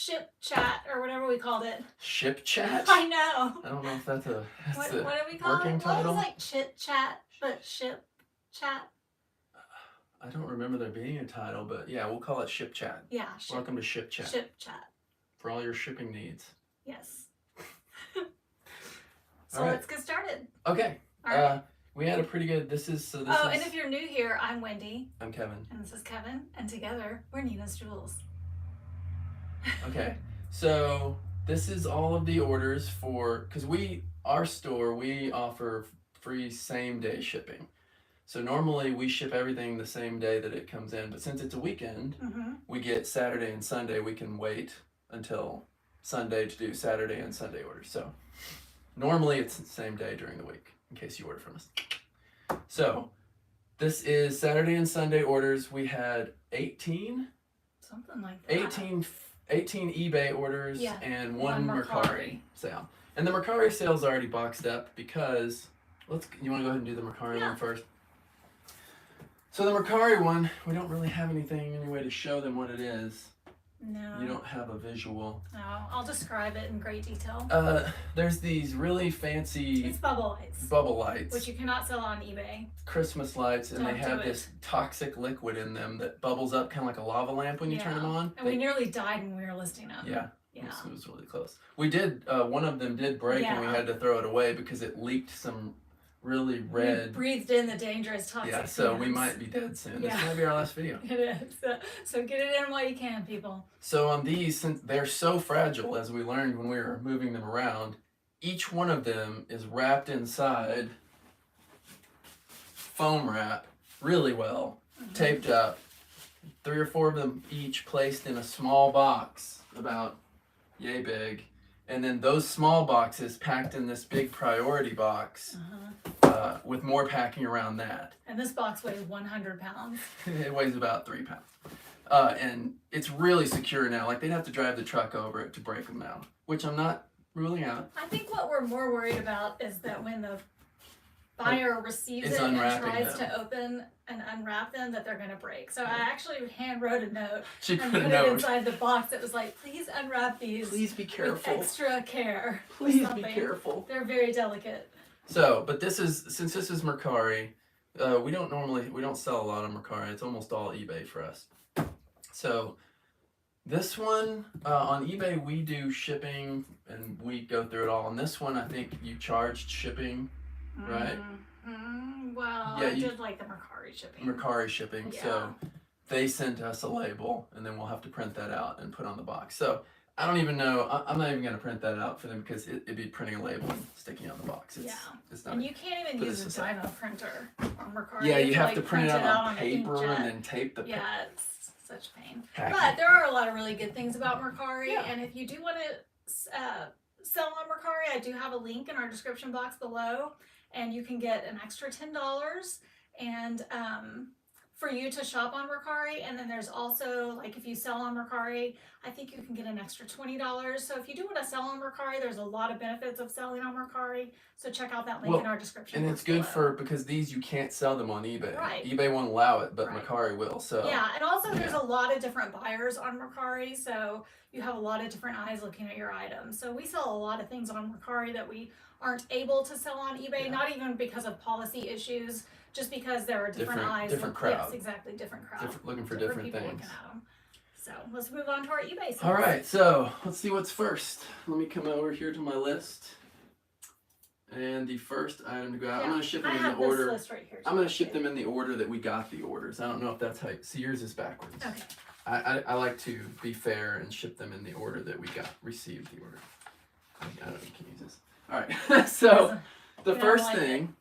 ship chat or whatever we called it. Ship chat? I know. I don't know if that's what do we call working it? title. Well, it was like chit chat, but ship chat. I don't remember there being a title, but yeah, we'll call it ship chat. Yeah. Welcome to ship chat. Ship chat. For all your shipping needs. Yes. So let's get started. Okay. All right. We had a pretty good. And if you're new here, I'm Wendy. I'm Kevin. And this is Kevin, and together we're Nina's Jewels. Okay, so this is all of the orders because our store, we offer free same-day shipping. So normally we ship everything the same day that it comes in, but since it's a weekend, we get Saturday and Sunday. We can wait until Sunday to do Saturday and Sunday orders. So normally it's the same day during the week, in case you order from us. So this is Saturday and Sunday orders. We had 18? Something like that. 18 eBay orders and one mercari sale. And the mercari sale's already boxed up because, you want to go ahead and do the mercari one first? So the mercari one, we don't really have any way to show them what it is. No. You don't have a visual. No, I'll describe it in great detail. There's these really fancy... It's bubble lights. Bubble lights. Which you cannot sell on eBay. Christmas lights, and they have this toxic liquid in them that bubbles up kind of like a lava lamp when you turn them on. And we nearly died when we were listing them. Yeah. It was really close. We did, one of them did break and we had to throw it away because it leaked some really red... We breathed in the dangerous toxic fumes. So we might be dead soon. This might be our last video. It is. So get it in while you can, people. So on these, since they're so fragile, as we learned when we were moving them around, each one of them is wrapped inside foam wrap really well, taped up, 3 or 4 of them each placed in a small box about yay big, and then those small boxes packed in this big priority box with more packing around that. And this box weighs 100 pounds. It weighs about 3 pounds. And it's really secure now. Like, they'd have to drive the truck over it to break them out, which I'm not ruling out. I think what we're more worried about is that when the buyer receives it and tries to open and unwrap them, that they're going to break. So I actually hand wrote a note and put it inside the box. It was like, please unwrap these. Please be careful. With extra care. Please be careful. They're very delicate. So, but since this is mercari, we don't sell a lot of mercari. It's almost all eBay for us. So this one, on eBay we do shipping and we go through it all. On this one, I think you charged shipping, right? Well, I did like the mercari shipping. Mercari shipping. Yeah. So they sent us a label and then we'll have to print that out and put on the box. So I don't even know. I'm not even going to print that out for them because it'd be printing a label and sticking it on the box. It's not, and you can't even use a Dymo printer on mercari. Yeah, you have to print it out on paper and then tape the paper. Yeah, it's such pain. Packing. But there are a lot of really good things about mercari. And if you do want to sell on mercari, I do have a link in our description box below. And you can get an extra $10 and for you to shop on mercari. And then there's also, like, if you sell on mercari, I think you can get an extra $20. So if you do want to sell on mercari, there's a lot of benefits of selling on mercari. So check out that link in our description. And it's good because these you can't sell them on eBay. Right. eBay won't allow it, but mercari will. So yeah, and also there's a lot of different buyers on mercari. So you have a lot of different eyes looking at your items. So we sell a lot of things on mercari that we aren't able to sell on eBay, not even because of policy issues, just because there are different eyes. Different crowd. Yes, exactly, different crowd. Looking for different people things. Looking at them. So let's move on to our eBay sales. All right, so let's see what's first. Let me come over here to my list. And the first item to go out, I'm going to ship them in the order. List right here, I'm going to ship them in the order that we got the orders. I don't know if that's how. See, yours is backwards. Okay. I like to be fair and ship them in the order that we received the order. I don't know if you can use this. All right, so the first thing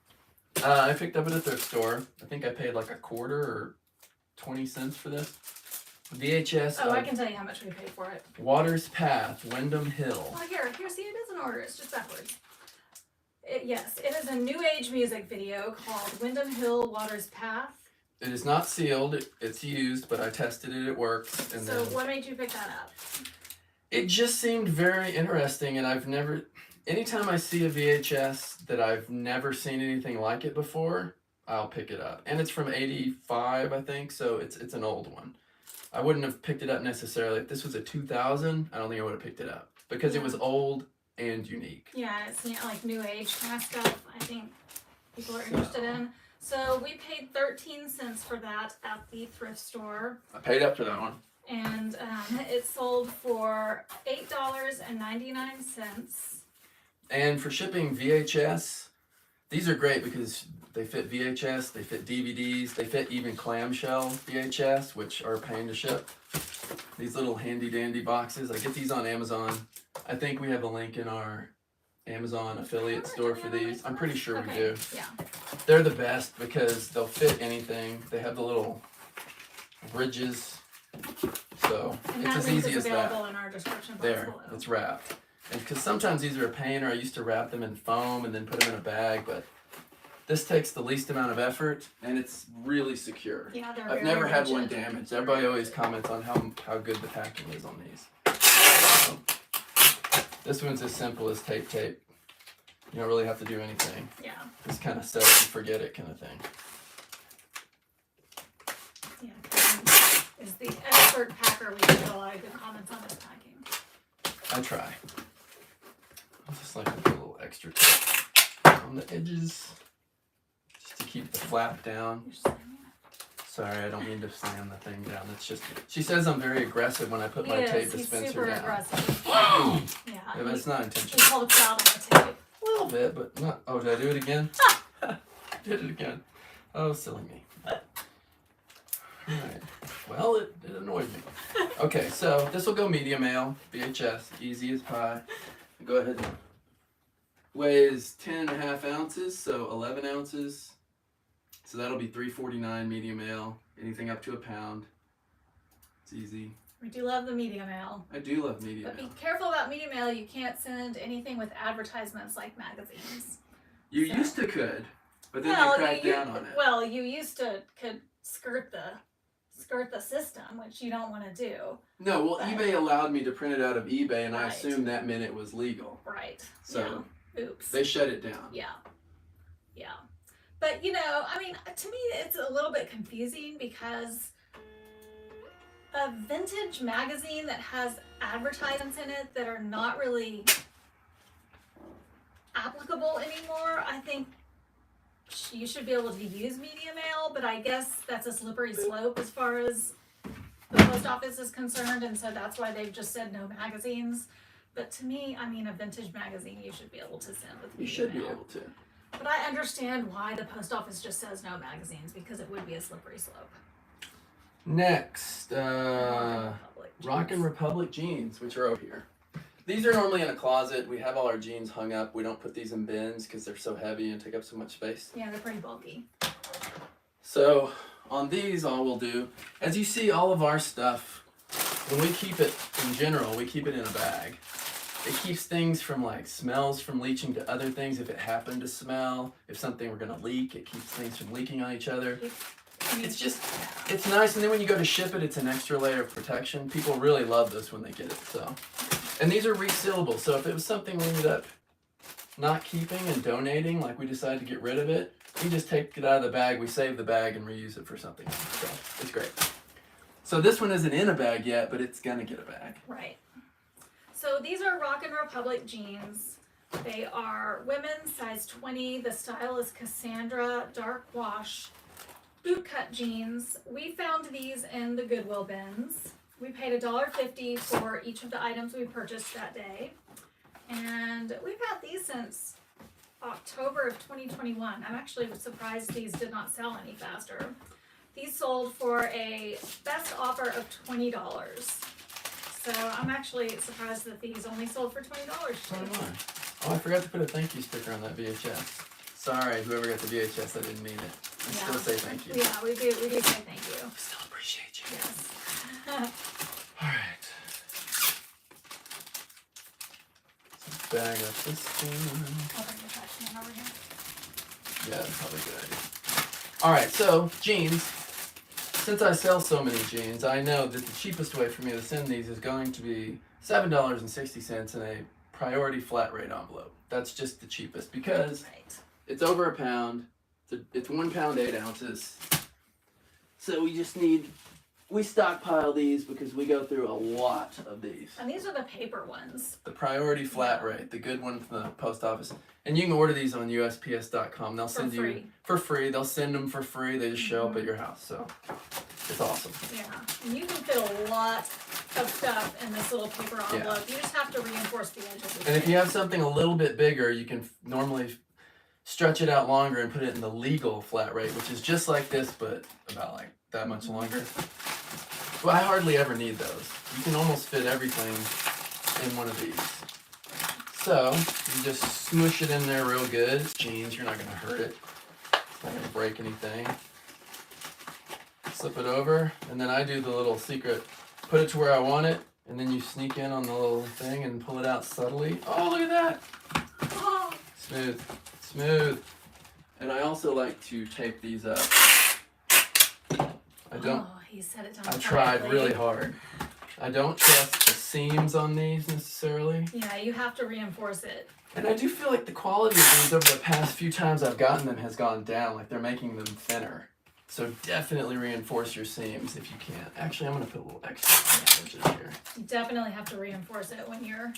I picked up at a thrift store. I think I paid like a quarter or 20 cents for this. VHS. Oh, I can tell you how much we paid for it. Waters Path, Wyndham Hill. Oh, here, see, it is an order. It's just backwards. Yes, it is a new age music video called Wyndham Hill, Waters Path. It is not sealed. It's used, but I tested it. It works. And so what made you pick that up? It just seemed very interesting, and I've never... Anytime I see a VHS that I've never seen anything like it before, I'll pick it up. And it's from '85, I think, so it's an old one. I wouldn't have picked it up necessarily. If this was a 2000, I don't think I would have picked it up because it was old and unique. Yeah, it's like new age kind of stuff I think people are interested in. So we paid 13 cents for that at the thrift store. I paid up for that one. And it sold for $8.99. And for shipping VHS, these are great because they fit VHS, they fit DVDs, they fit even clamshell VHS, which are a pain to ship. These little handy dandy boxes. I get these on Amazon. I think we have a link in our Amazon affiliate store for these. I'm pretty sure we do. Yeah. They're the best because they'll fit anything. They have the little ridges. So And it's that as link easy is as available that. in our description box There, below. it's wrapped. And because sometimes these are a pain, or I used to wrap them in foam and then put them in a bag, but this takes the least amount of effort and it's really secure. Yeah, they're I've very never had one rigid. damaged. Everybody always comments on how good the packing is on these. So, this one's as simple as tape. You don't really have to do anything. Yeah. Just kind of set it and forget it kind of thing. Yeah. Kevin is the expert packer. We get a lot of good comments on his packing. I try. I just like to put a little extra tape on the edges just to keep the flap down. You're slamming it. Sorry, I don't mean to slam the thing down. It's just, she says I'm very aggressive when I put my tape He's dispenser super down. aggressive. Yeah, Yeah. but it's not He intentional. called a crowd on the tape. A little bit, but not. Oh, did I do it again? Did it again. Oh, silly me. Alright. Well, it annoyed me. Okay, so this will go medium mail, VHS, easy as pie. Go ahead and weighs 10.5 ounces, so 11 ounces. So that'll be $3.49 medium mail. Anything up to a pound. It's easy. We do love the media mail. I do love medium But mail. be careful about media mail. You can't send anything with advertisements like magazines. You So- used to could, but then they cracked down on it. Well, you used to could skirt the system, which you don't want to do. No, well, But- eBay allowed me to print it out of eBay, and I Right. assumed that meant it was legal. Right. So yeah. Oops. they shut it down. Yeah. Yeah. But I mean, to me, it's a little bit confusing because a vintage magazine that has advertisements in it that are not really applicable anymore, I think you should be able to use media mail, but I guess that's a slippery slope as far as the post office is concerned, and so that's why they've just said no magazines. But to me, I mean, a vintage magazine you should be able to send with media You should be mail. able to. But I understand why the post office just says no magazines, because it would be a slippery slope. Next, Rockin' Republic jeans, which are over here. These are normally in a closet. We have all our jeans hung up. We don't put these in bins because they're so heavy and take up so much space. Yeah, they're pretty bulky. So on these, all we'll do, as you see, all of our stuff, when we keep it in general, we keep it in a bag. It keeps things from like smells from leaching to other things. If it happened to smell, if something were gonna leak, it keeps things from leaking on each other. It's just, it's nice. And then when you go to ship it, it's an extra layer of protection. People really love this when they get it. So, and these are resealable. So if it was something we ended up not keeping and donating, like we decided to get rid of it, we just take it out of the bag, we save the bag and reuse it for something else. So it's great. So this one isn't in a bag yet, but it's gonna get a bag. Right. So these are Rockin' Republic jeans. They are women's, size 20. The style is Cassandra dark wash bootcut jeans. We found these in the Goodwill bins. We paid $1.50 for each of the items we purchased that day. And we've had these since October of 2021. I'm actually surprised these did not sell any faster. These sold for a best offer of $20. So I'm actually surprised that these only sold for $20. So am I. Oh, I forgot to put a thank you sticker on that VHS. Sorry, whoever got the VHS, I didn't mean it. I still say thank you. Yeah, we do say thank you. We still appreciate you. Yes. Alright. So bag up this one. I'll bring the trash can over here. Yeah, that's probably a good idea. Alright, so jeans. Since I sell so many jeans, I know that the cheapest way for me to send these is going to be $7.60 in a priority flat rate envelope. That's just the cheapest because Right. it's over a pound. It's 1 pound, 8 ounces. So we just need we stockpile these because we go through a lot of these. And these are the paper ones. The priority flat rate, the good one from the post office. And you can order these on USPS.com. They'll send you for free. They'll send them for free. They just show up at your house. So it's awesome. Yeah. And you can fit a lot of stuff in this little paper envelope. You just have to reinforce the edges. And if you have something a little bit bigger, you can normally stretch it out longer and put it in the legal flat rate, which is just like this, but about like that much longer. Well, I hardly ever need those. You can almost fit everything in one of these. So you just smoosh it in there real good. Jeans, you're not gonna hurt it. It's not gonna break anything. Slip it over, and then I do the little secret, put it to where I want it, and then you sneak in on the little thing and pull it out subtly. Oh, look at that! Oh. Smooth, smooth. And I also like to tape these up. I don't. Oh, he said it I tried really hard. I don't trust the seams on these necessarily. Yeah, you have to reinforce it. And I do feel like the quality of these over the past few times I've gotten them has gone down, like they're making them thinner. So definitely reinforce your seams if you can. Actually, I'm going to put a little extra inches here. You definitely have to reinforce it when you're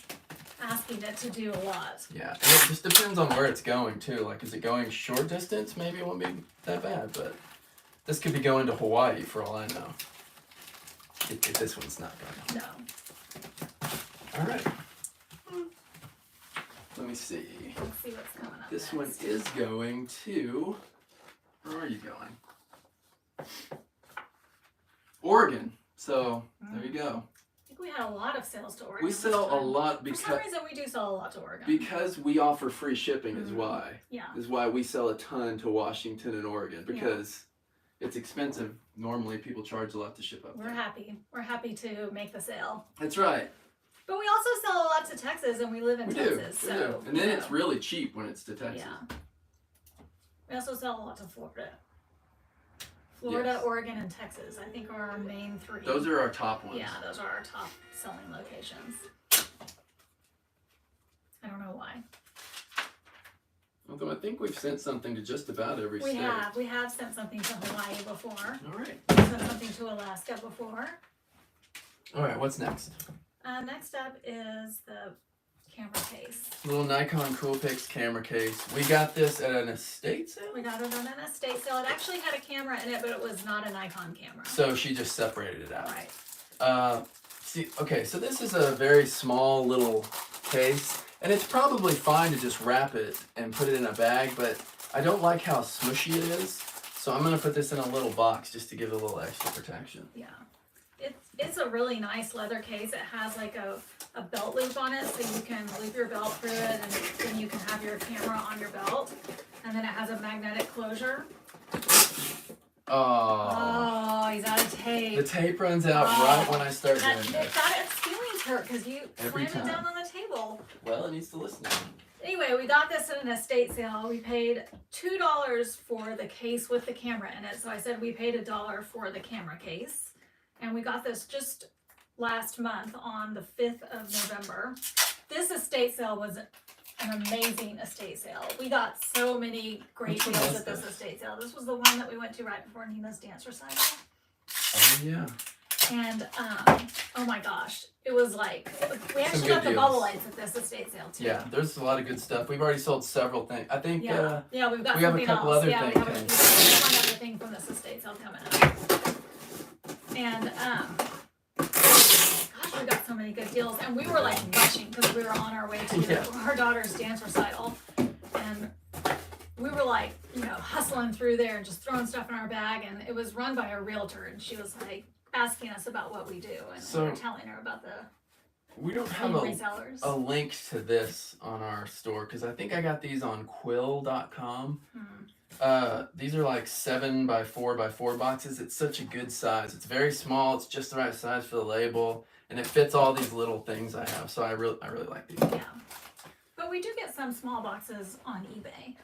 asking it to do a lot. Yeah, and it just depends on where it's going too. Like, is it going short distance? Maybe it won't be that bad, but this could be going to Hawaii for all I know. If this one's not going. No. All right. Let me see. Let's see what's coming up This next. one is going to. Where are you going? Oregon. So there you go. I think we had a lot of sales to Oregon. We sell a lot For because some reason, we do sell a lot to Oregon. because we offer free shipping is why. Yeah. Is why we sell a ton to Washington and Oregon because it's expensive. Normally people charge a lot to ship up We're there. happy. We're happy to make the sale. That's right. But we also sell a lot to Texas, and we live in We Texas. do. So, We do. And then it's really cheap when it's to Texas. Yeah. We also sell a lot to Florida. Florida, Yes. Oregon, and Texas, I think, are our main three. Those are our top ones. Yeah, those are our top selling locations. I don't know why. Although I think we've sent something to just about every We state. have. We have sent something to Hawaii before. All right. We've sent something to Alaska before. All right, what's next? Next up is the camera case. Little Nikon Coolpix camera case. We got this at an estate sale? We got it on an estate sale. It actually had a camera in it, but it was not a Nikon camera. So she just separated it out. Right. See, okay, so this is a very small little case, and it's probably fine to just wrap it and put it in a bag, but I don't like how smushy it is, so I'm going to put this in a little box just to give it a little extra protection. Yeah. It's a really nice leather case. It has like a belt loop on it, so you can loop your belt through it, and then you can have your camera on your belt. And then it has a magnetic closure. Oh, he's out of tape. The tape runs out right when I start doing It this. got its feelings hurt because you Every slammed it down time. on the table. Well, it needs to listen. Anyway, we got this at an estate sale. We paid $2 for the case with the camera in it. So I said we paid $1 for the camera case. And we got this just last month on the 5th of November. This estate sale was an amazing estate sale. We got so many great Which one deals was at this this? estate sale. This was the one that we went to right before Nina's dance recital. Oh, yeah. And oh my gosh, it was like, we actually good got the deals. bubble lights at this estate sale too. Yeah, there's a lot of good stuff. We've already sold several things. I think Yeah, we've got we have a something couple else. other Yeah, we things have coming. one other thing from this estate sale coming up. And gosh, we got so many good deals, and we were like rushing because we were on our way to our daughter's dance recital, and we were like, hustling through there and just throwing stuff in our bag. And it was run by a realtor, and she was like asking us about what we do, and we were telling her about the we don't have resellers. a link to this on our store because I think I got these on quill.com. These are like 7x4x4 boxes. It's such a good size. It's very small. It's just the right size for the label, and it fits all these little things I have. So I really like these. Yeah, but we do get some small boxes on eBay.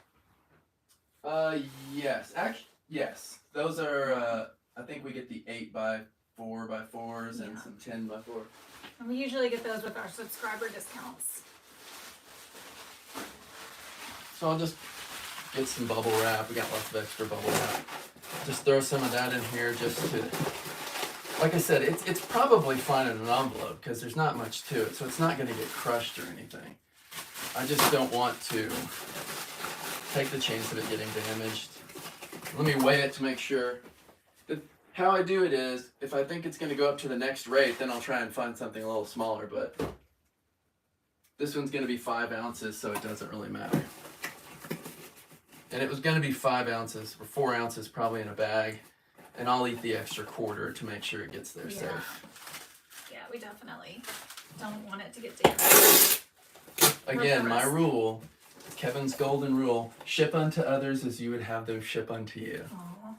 Yes. Actually, yes. Those are. I think we get the 8x4x4s and some 10x4. And we usually get those with our subscriber discounts. So I'll just get some bubble wrap. We got lots of extra bubble wrap. Just throw some of that in here just to like I said, it's probably fine in an envelope because there's not much to it, so it's not going to get crushed or anything. I just don't want to take the chance of it getting damaged. Let me weigh it to make sure. How I do it is, if I think it's going to go up to the next rate, then I'll try and find something a little smaller, but this one's going to be 5 ounces, so it doesn't really matter. And it was going to be 5 ounces, or 4 ounces probably in a bag, and I'll eat the extra quarter to make sure it gets there safe. Yeah, we definitely don't want it to get damaged. Again, my rule, Kevin's golden rule, ship unto others as you would have them ship unto you. Aww.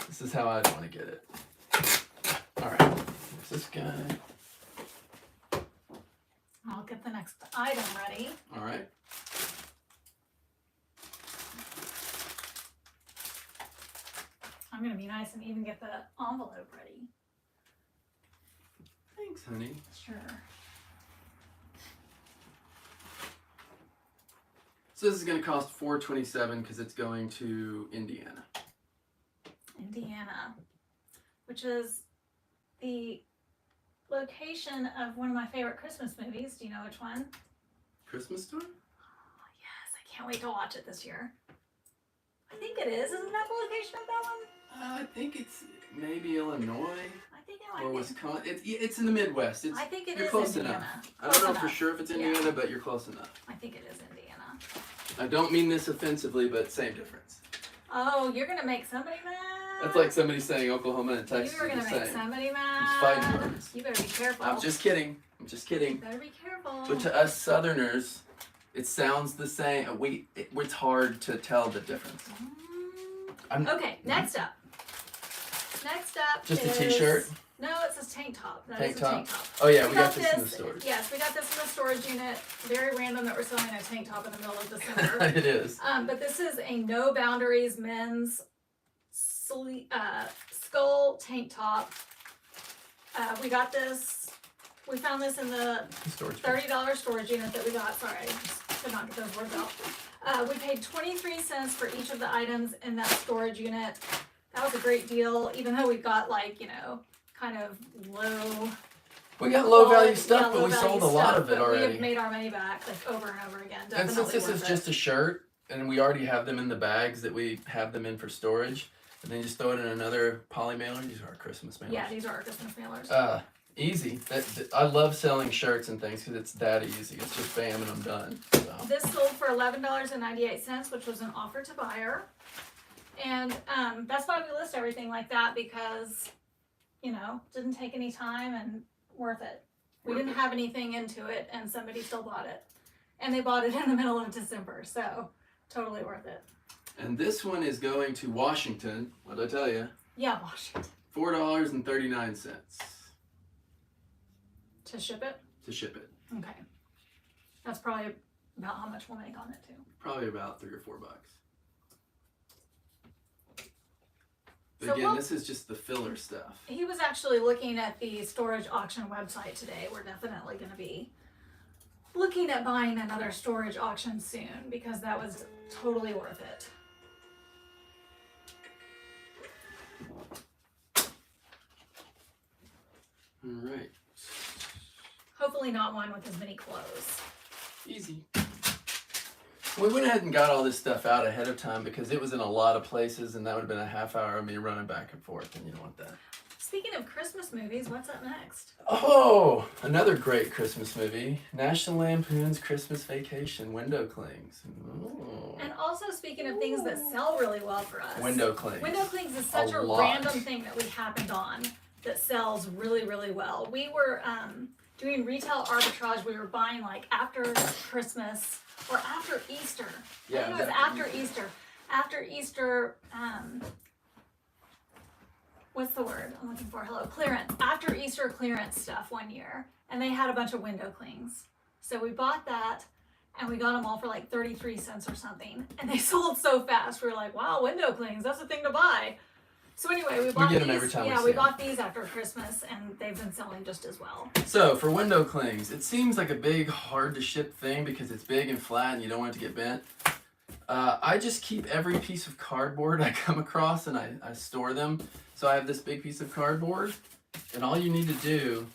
This is how I'd want to get it. Alright, there's this guy. I'll get the next item ready. Alright. I'm going to be nice and even get the envelope ready. Thanks, honey. Sure. So this is going to cost $4.27 because it's going to Indiana. Indiana, which is the location of one of my favorite Christmas movies. Do you know which one? Christmas Story? Oh, yes, I can't wait to watch it this year. I think it is. Isn't that the location of that one? I think it's maybe Illinois I think it or might be. Wisconsin. It's in the Midwest. I think it you're is close Indiana. enough. I don't know for sure if it's Indiana, Yeah. but you're close enough. I think it is Indiana. I don't mean this offensively, but same difference. Oh, you're gonna make somebody mad. That's like somebody saying Oklahoma and Texas You were are gonna the make same. somebody It's fighting mad. words. You better be careful. I'm just kidding. I'm just kidding. You better be careful. But to us Southerners, it sounds the same. It's hard to tell the difference. Okay, next up. Next up Just is... a t-shirt? No, it says tank top. That Tank is a top? tank top. Oh yeah, we got this in the stores. Yes, we got this in the storage unit. Very random that we're selling a tank top in the middle of December. It is. But this is a No Boundaries men's skull tank top. We got this. We found this in the $30 storage unit that we got. Sorry, I just could not get those words out. We paid 23 cents for each of the items in that storage unit. That was a great deal, even though we got like, you know, kind of low. We got low value stuff, yeah, but we sold a lot of it already. We have made our money back like over and over again. Definitely and since this is worth just a shirt, and we already have them in the bags that we have them in for storage, and then you just throw it in another poly mailer. These are our Christmas mailers. Yeah, these are our Christmas mailers. Easy. I love selling shirts and things because it's that easy. It's just bam and I'm done. So. This sold for $11.98, which was an offer to buyer. And that's why we list everything like that, because, you know, didn't take any time and worth it. We didn't have anything into it and somebody still bought it. And they bought it in the middle of December, so totally worth it. And this one is going to Washington. What did I tell you? Yeah, Washington. $4.39. To ship it? To ship it. Okay. That's probably about how much we'll make on it too. Probably about $3 or $4. But So again, this is just the filler stuff. He was actually looking at the storage auction website today. We're definitely going to be looking at buying another storage auction soon because that was totally worth it. All right. Hopefully not one with as many clothes. Easy. We went ahead and got all this stuff out ahead of time because it was in a lot of places and that would have been a half hour of me running back and forth, and you don't want that. Speaking of Christmas movies, what's up next? Oh, another great Christmas movie, National Lampoon's Christmas Vacation, window clings. Ooh. And also speaking of things that sell really well for us. Window clings. Window clings is such a random thing that we happened on that sells really, really well. We were doing retail arbitrage. We were buying like after Christmas or after Easter. Yeah, I think it was after Easter. After Easter, what's the word I'm looking for? Hello, clearance. After Easter clearance stuff one year. And they had a bunch of window clings. So we bought that and we got them all for like 33 cents or something. And they sold so fast. We were like, wow, window clings, that's the thing to buy. So anyway, we bought get these. them every time we Yeah, see we them. bought these after Christmas and they've been selling just as well. So for window clings, it seems like a big, hard to ship thing because it's big and flat and you don't want it to get bent. I just keep every piece of cardboard I come across and I store them. So I have this big piece of cardboard, and all you need to do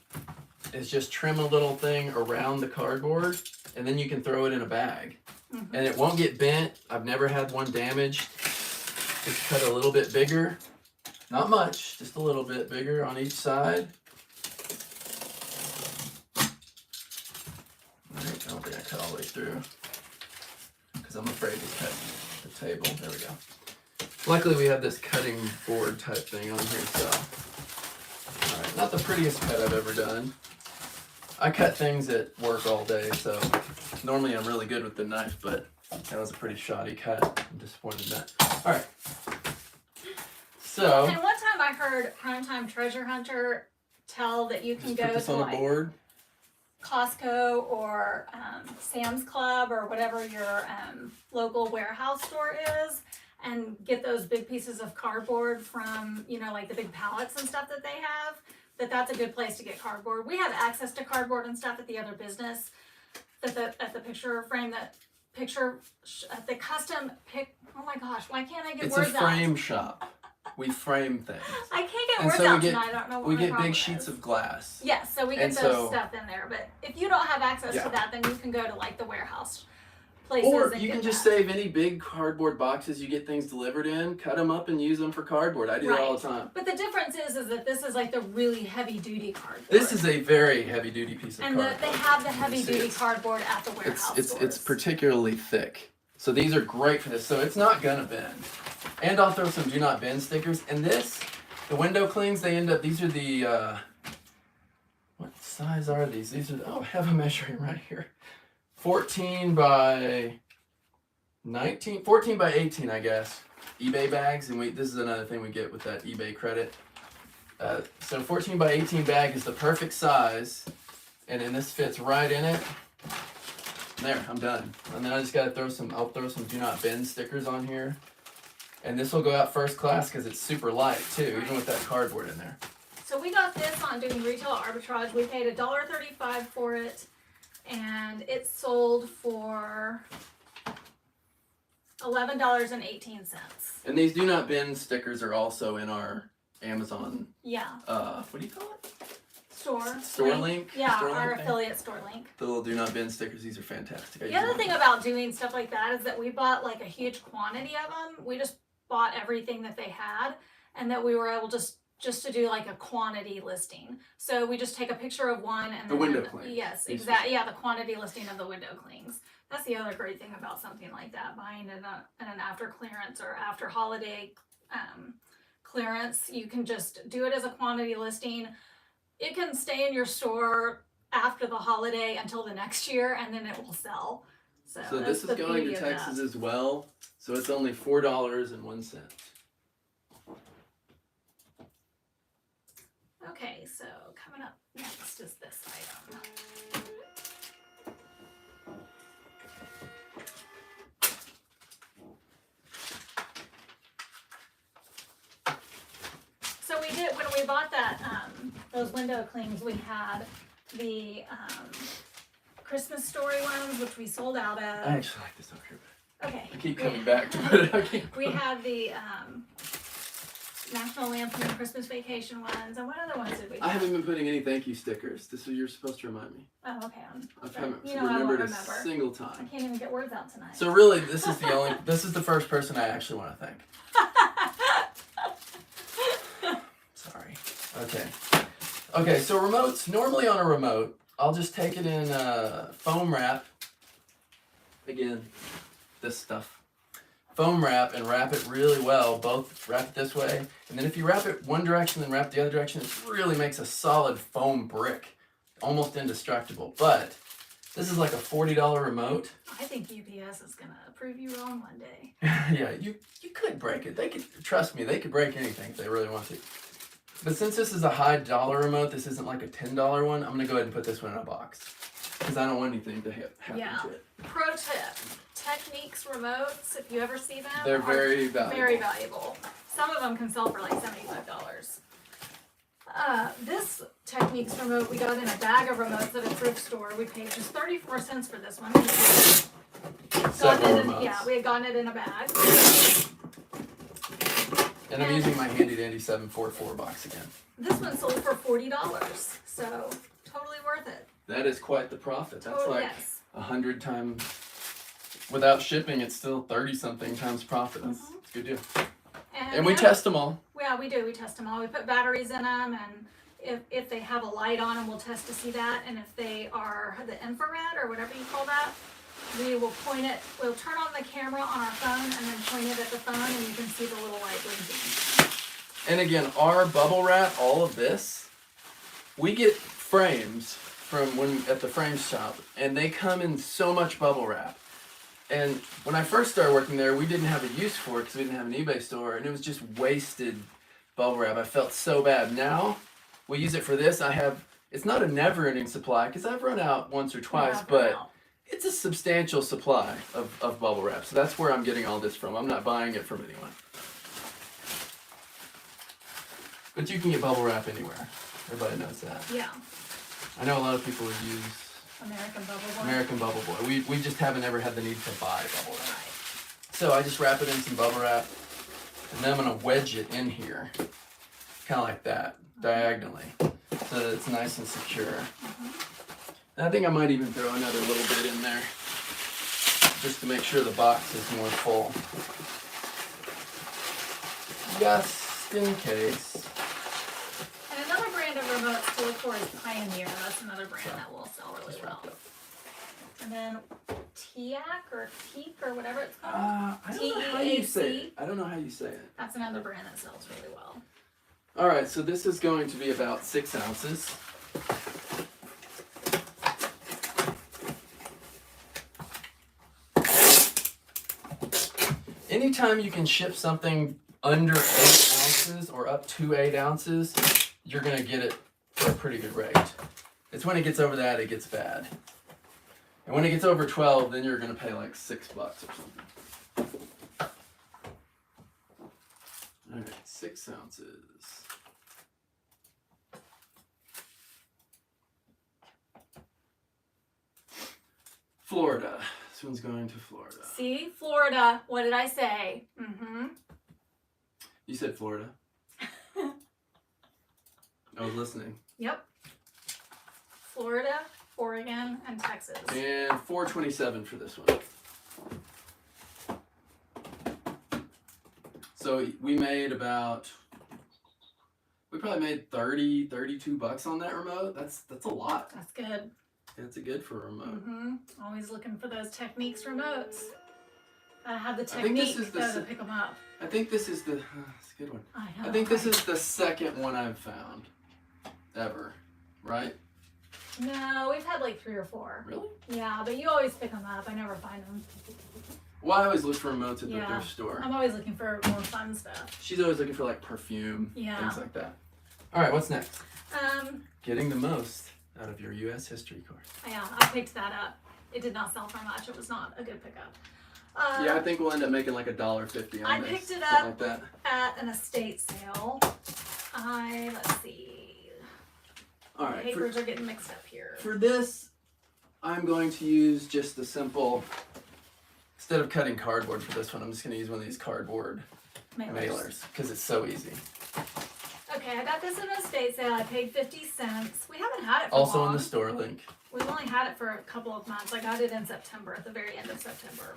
is just trim a little thing around the cardboard, and then you can throw it in a bag. And it won't get bent. I've never had one damaged. Just cut a little bit bigger. Not much, just a little bit bigger on each side. Alright, I don't think I cut all the way through, because I'm afraid to cut the table. There we go. Luckily we have this cutting board type thing on here, so. Alright, not the prettiest cut I've ever done. I cut things at work all day, so normally I'm really good with the knife, but that was a pretty shoddy cut. I'm disappointed in that. Alright. So. And one time I heard Primetime Treasure Hunter tell that you can go put this to on a like board. Costco or Sam's Club or whatever your local warehouse store is, and get those big pieces of cardboard from, you know, like the big pallets and stuff that they have. That's a good place to get cardboard. We have access to cardboard and stuff at the other business. At the picture frame, the custom pick. Oh my gosh, why can't I get It's words out? a frame shop. We frame things. I can't get And words so out we tonight. I don't know what We my get problem big sheets is. of glass. Yes, so we get And those so- stuff in there. But if you don't have access Yeah. to that, then you can go to like the warehouse places. Or and you get can just that. save any big cardboard boxes you get things delivered in, cut them up and use them for cardboard. I do that all the time. But the difference is that this is like the really heavy duty cardboard. This is a very heavy duty piece of and cardboard. they have the You can heavy see duty it's- cardboard at the warehouse It's stores. particularly thick. So these are great for this. So it's not gonna bend. And I'll throw some do not bend stickers. And this, the window clings, these are the, what size are these? These are, I have a measuring right here. 14 by 18, I guess. eBay bags, and this is another thing we get with that eBay credit. So 14 by 18 bag is the perfect size, and then this fits right in it. There, I'm done. And then I just gotta I'll throw some do not bend stickers on here. And this will go out first class because it's super light too, even with that cardboard in there. So we got this on doing retail arbitrage. We paid $1.35 for it, and it sold for $11.18. And these do not bend stickers are also in our Amazon, Yeah. what do you call it? Store link? Yeah, Store our link thing? affiliate store link. The little do not bend stickers, these are fantastic. I The use other them. thing about doing stuff like that is that we bought like a huge quantity of them. We just bought everything that they had, and that we were able just to do like a quantity listing. So we just take a picture of one and The then window clings. Yes, exactly. Yeah, the quantity listing of the window clings. That's the other great thing about something like that, buying in an after clearance or after holiday clearance. You can just do it as a quantity listing. It can stay in your store after the holiday until the next year, and then it will sell. So this is the going beauty to of Texas that. as well. So it's only $4.01. Okay, so coming up next is this item. So we did, when we bought that, those window clings, we had the Christmas story ones, which we sold out I of. actually like this over here. Okay. I keep coming back to it. I keep We had the National Lampoon Christmas Vacation ones, and what other ones did we have? I haven't been putting any thank you stickers. This is you're supposed to remind me. Oh, okay. I haven't You know, I won't remembered a remember. single I time. can't even get words out tonight. So really, this is the first person I actually want to thank. Sorry. Okay, so remotes, normally on a remote, I'll just take it in foam wrap. Again, this stuff. Foam wrap and wrap it really well. Both wrap it this way. And then if you wrap it one direction then wrap the other direction, it really makes a solid foam brick. Almost indestructible. But this is like a $40 remote. I think UPS is gonna prove you wrong one day. Yeah, you could break it. They could, trust me, they could break anything if they really want to. But since this is a high dollar remote, this isn't like a $10 one, I'm gonna go ahead and put this one in a box. Because I don't want anything to happen to it. Pro tip, Techniques remotes, if you ever see them, They're are very valuable. very valuable. Some of them can sell for like $75. This Techniques remote, we got in a bag of remotes at a thrift store. We paid just 34 cents for this one. Several remotes. Yeah, we had gotten it in a bag. And I'm using my handy dandy 744 box again. This one sold for $40, so totally worth it. That is quite the profit. That's Totally, like yes. 100 times, without shipping, it's still 30 something times profit. That's a good deal. And we test them all. Yeah, we do. We test them all. We put batteries in them, and if they have a light on them, we'll test to see that. And if they are the infrared or whatever you call that, we will point it. We'll turn on the camera on our phone and then point it at the phone, and you can see the little light blinking. And again, our bubble wrap, all of this, we get frames from at the frame shop, and they come in so much bubble wrap. And when I first started working there, we didn't have a use for it because we didn't have an eBay store, and it was just wasted bubble wrap. I felt so bad. Now we use it for this. It's not a never-ending supply because I've run out once or twice, but it's a substantial supply of bubble wrap. So that's where I'm getting all this from. I'm not buying it from anyone. But you can get bubble wrap anywhere. Everybody knows that. Yeah. I know a lot of people would use American Bubble Boy. We just haven't ever had the need to buy bubble wrap. So I just wrap it in some bubble wrap, and then I'm gonna wedge it in here, kind of like that, diagonally, so that it's nice and secure. And I think I might even throw another little bit in there, just to make sure the box is more full, just in case. And another brand of remotes to look for is Pioneer. That's another brand that will sell really well. And then TEAC or Teak or whatever it's called. I don't know how you say it. I don't know how you say it. That's another brand that sells really well. All right, so this is going to be about 6 ounces. Anytime you can ship something under 8 ounces or up to 8 ounces, you're going to get it for a pretty good rate. It's when it gets over that, it gets bad. And when it gets over 12, then you're going to pay like $6 or something. All right, 6 ounces. Florida. This one's going to Florida. See, Florida. What did I say? You said Florida. I was listening. Yep. Florida, Oregon, and Texas. And $4.27 for this one. So we probably made 32 bucks on that remote. That's a lot. That's good. That's good for a remote. Always looking for those Techniques remotes. I have the technique to pick them up. I think this is the. That's a good one. I know. I think this is the second one I've found ever, right? No, we've had like 3 or 4. Really? Yeah, but you always pick them up. I never find them. Well, I always look for remotes at the thrift store. I'm always looking for more fun stuff. She's always looking for like perfume, things like that. All right, what's next? Getting the most out of your U.S. history course. Yeah, I picked that up. It did not sell for much. It was not a good pickup. Yeah, I think we'll end up making like $1.50 on I this. picked it something up like that. at an estate sale. Let's see. All right. Papers are getting mixed up here. For this, I'm going to use just the simple, instead of cutting cardboard for this one, I'm just going to use one of these cardboard mailers because it's so easy. Okay, I got this at an estate sale. I paid 50 cents. We haven't had it for Also long. in the store link. We've only had it for a couple of months. I got it in September, at the very end of September.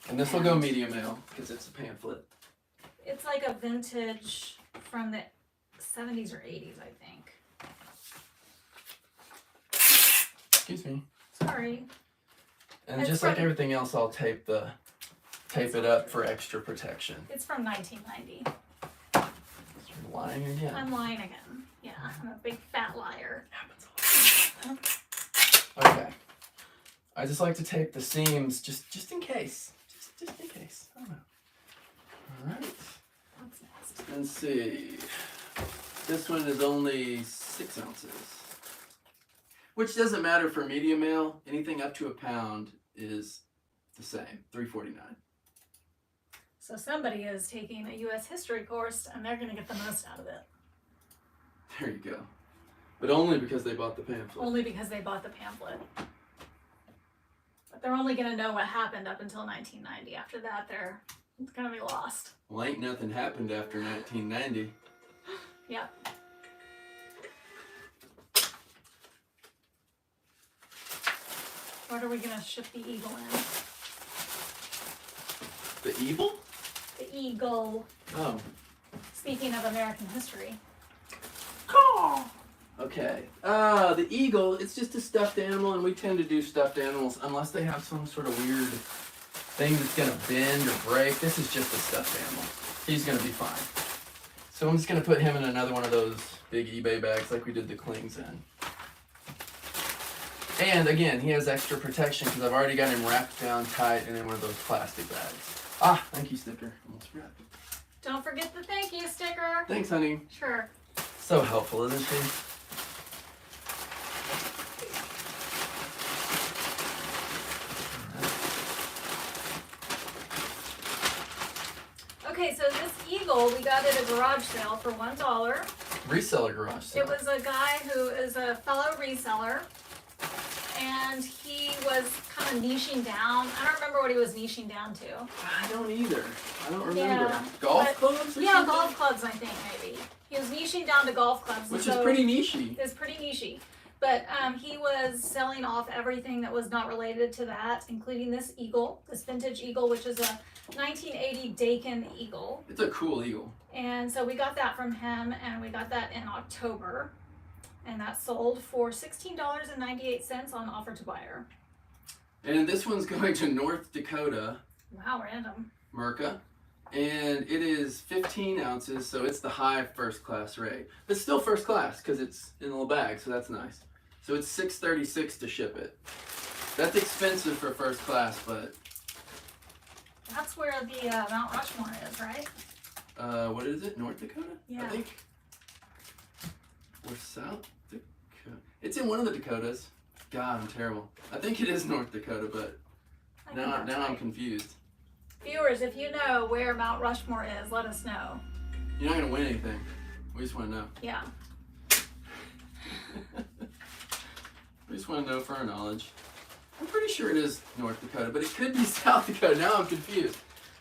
And this will go media mail because it's a pamphlet. It's like a vintage from the 70s or 80s, I think. Excuse me. Sorry. And just like everything else, I'll tape it up for extra protection. It's from 1990. You're lying again. I'm lying again. Yeah, I'm a big fat liar. Happens a lot. Okay. I just like to tape the seams just in case. Just in case. I don't know. All right. What's next? Let's see. This one is only 6 ounces. Which doesn't matter for medium mail. Anything up to a pound is the same. $3.49. So somebody is taking a U.S. history course and they're going to get the most out of it. There you go. But only because they bought the pamphlet. Only because they bought the pamphlet. But they're only going to know what happened up until 1990. After that, they're It's gonna be lost. Well, ain't nothing happened after 1990. Yeah. What are we gonna ship the eagle in? The evil? The eagle. Oh. Speaking of American history. Okay. The eagle, it's just a stuffed animal, and we tend to do stuffed animals unless they have some sort of weird thing that's gonna bend or break. This is just a stuffed animal. He's gonna be fine. So I'm just gonna put him in another one of those big eBay bags like we did the clings in. And again, he has extra protection because I've already got him wrapped down tight and in one of those plastic bags. Ah, thank you sticker. Almost forgot. Don't forget the thank you sticker. Thanks, honey. Sure. So helpful, isn't she? Okay, so this eagle we got at a garage sale for $1. Reseller garage sale. It was a guy who is a fellow reseller, and he was kind of niching down. I don't remember what he was niching down to. I don't either. I don't remember. Yeah, Golf clubs? Or Yeah, something? golf clubs, I think, maybe. He was niching down to golf clubs. Which so is pretty nichey. It's pretty nichey. But he was selling off everything that was not related to that, including this eagle, this vintage eagle, which is a 1980 Dakin eagle. It's a cool eagle. And so we got that from him, and we got that in October. And that sold for $16.98 on offer to buyer. And this one's going to North Dakota. Wow, random. Merca. And it is 15 ounces, so it's the high first class rate. But still first class because it's in a little bag, so that's nice. So it's $6.36 to ship it. That's expensive for first class, but That's where the Mount Rushmore is, right? what is it? North Dakota? Yeah. I think. Or South Dakota. It's in one of the Dakotas. God, I'm terrible. I think it is North Dakota, but I think that's now I'm right. confused. Viewers, if you know where Mount Rushmore is, let us know. You're not gonna win anything. We just want to know. Yeah. We just want to know for our knowledge. I'm pretty sure it is North Dakota, but it could be South Dakota. Now I'm confused.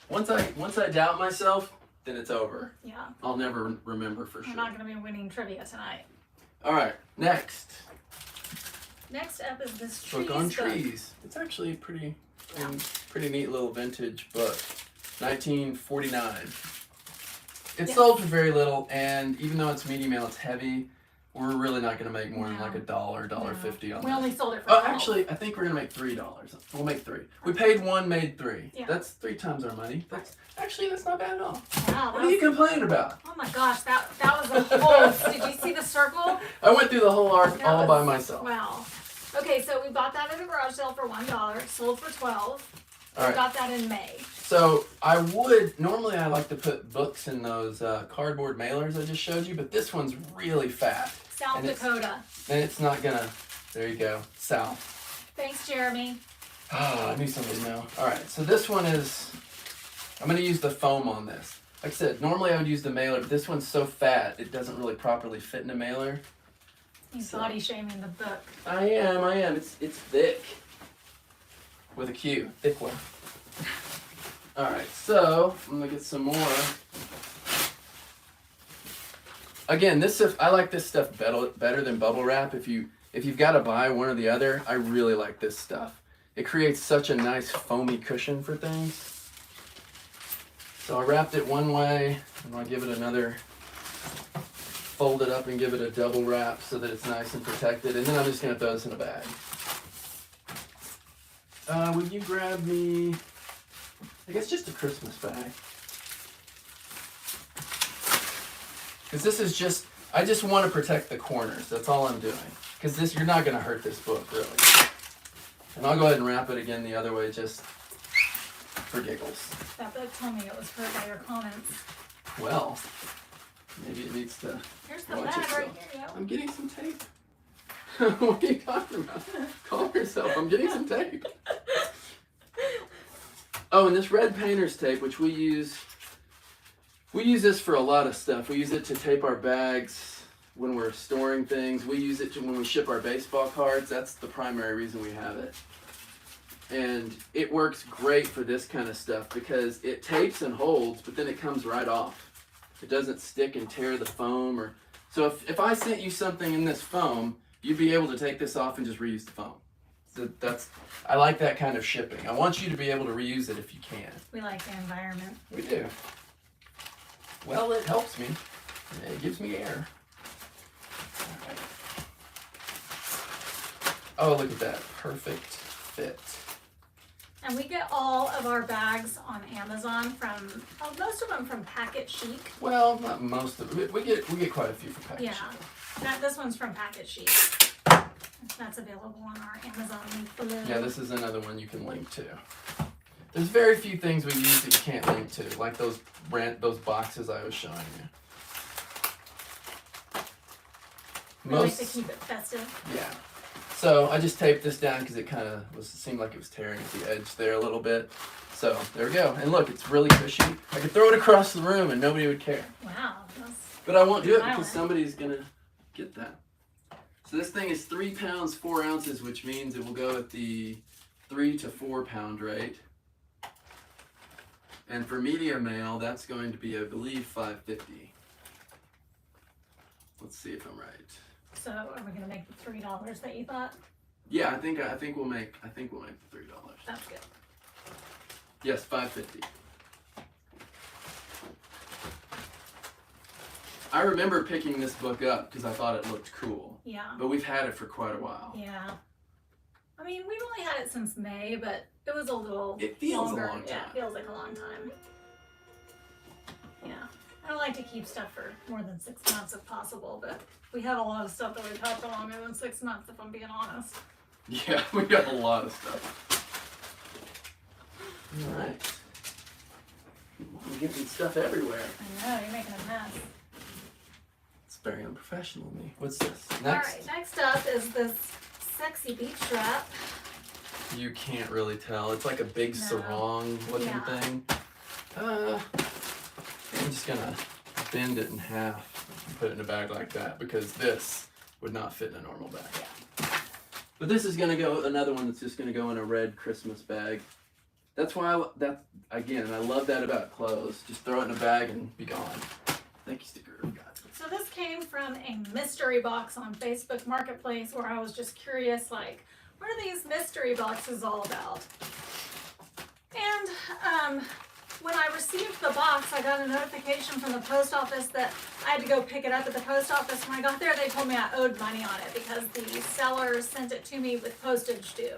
Once I doubt myself, then it's over. Yeah. I'll never remember for We're sure. not going to be winning trivia tonight. All right, next. Next up is this trees Book on trees. It's actually a pretty neat little vintage book. 1949. It Yeah. sold for very little, and even though it's medium mail, it's heavy. We're really not going to make more than like $1.50 on We that. only sold it for Oh, $12. actually, I think we're gonna make $3. We'll make 3. We paid 1, made 3. Yeah. That's 3 times our money. That's not bad at all. Wow, What are you complaining about? oh my gosh, that was a whole. Did you see the circle? I went through the whole arc That all by was- myself. Wow. Okay, so we bought that at a garage sale for $1. Sold for $12. All We right. got that in May. So normally I like to put books in those cardboard mailers I just showed you, but this one's really fat. South And it's- Dakota. And it's not gonna, there you go, south. Thanks, Jeremy. Oh, I knew somebody knew. All right, so this one is, I'm gonna use the foam on this. Like I said, normally I would use the mailer, but this one's so fat, it doesn't really properly fit in a mailer. He's So- body shaming the book. I am. It's thick. With a Q, thick one. All right, so I'm gonna get some more. Again, this stuff, I like this stuff better than bubble wrap. If you've got to buy one or the other, I really like this stuff. It creates such a nice foamy cushion for things. So I wrapped it one way, and I'll give it another, fold it up and give it a double wrap so that it's nice and protected, and then I'm just gonna throw this in a bag. Would you grab me, I guess just a Christmas bag. Because this is just, I just want to protect the corners. That's all I'm doing. Because you're not going to hurt this book, really. And I'll go ahead and wrap it again the other way, just for giggles. That book told me it was hurt by your comments. Well, maybe it needs to Here's the watch bag itself. right here, yo. I'm getting some tape. What are you talking about? Calm yourself. I'm getting some tape. Oh, and this red painter's tape, which we use this for a lot of stuff. We use it to tape our bags when we're storing things. We use it when we ship our baseball cards. That's the primary reason we have it. And it works great for this kind of stuff because it tapes and holds, but then it comes right off. It doesn't stick and tear the foam. So if I sent you something in this foam, you'd be able to take this off and just reuse the foam. So I like that kind of shipping. I want you to be able to reuse it if you can. We like the environment. We do. Well, it helps me. It gives me air. All right. Oh, look at that. Perfect fit. And we get all of our bags on Amazon from, most of them from Packet Chic. Well, not most of it. We get quite a few from Packet Chic. Yeah. This one's from Packet Chic. That's available on our Amazon link below. Yeah, this is another one you can link to. There's very few things we use that you can't link to, like those boxes I was showing you. We like to keep it festive. Yeah. So I just taped this down because it kind of seemed like it was tearing at the edge there a little bit. So there we go. And look, it's really cushy. I could throw it across the room and nobody would care. Wow. But I won't do it because somebody's going to get that. So this thing is 3 pounds 4 ounces, which means it will go at the 3 to 4 pound rate. And for medium mail, that's going to be, I believe, $5.50. Let's see if I'm right. So are we gonna make the $3 that you thought? Yeah, I think we'll make the $3. That's good. Yes, $5.50. I remember picking this book up because I thought it looked cool. Yeah. But we've had it for quite a while. Yeah. I mean, we've only had it since May, but it was a little It feels longer. a long time. Yeah, it feels like a long time. Yeah. I don't like to keep stuff for more than 6 months if possible, but we have a lot of stuff that we've had for longer than 6 months, if I'm being honest. Yeah, we got a lot of stuff. All right. We're getting stuff everywhere. I know, you're making a mess. It's very unprofessional of me. What's this? Next. All right, next up is this sexy beach strap. You can't really tell. It's like a big sarong looking thing. I'm just gonna bend it in half and put it in a bag like that because this would not fit in a normal bag. Yeah. But this is gonna go, another one that's just gonna go in a red Christmas bag. That's why I love that about clothes. Just throw it in a bag and be gone. Thank you, sticker. So this came from a mystery box on Facebook Marketplace where I was just curious, like, what are these mystery boxes all about? And when I received the box, I got a notification from the post office that I had to go pick it up at the post office. When I got there, they told me I owed money on it because the seller sent it to me with postage due.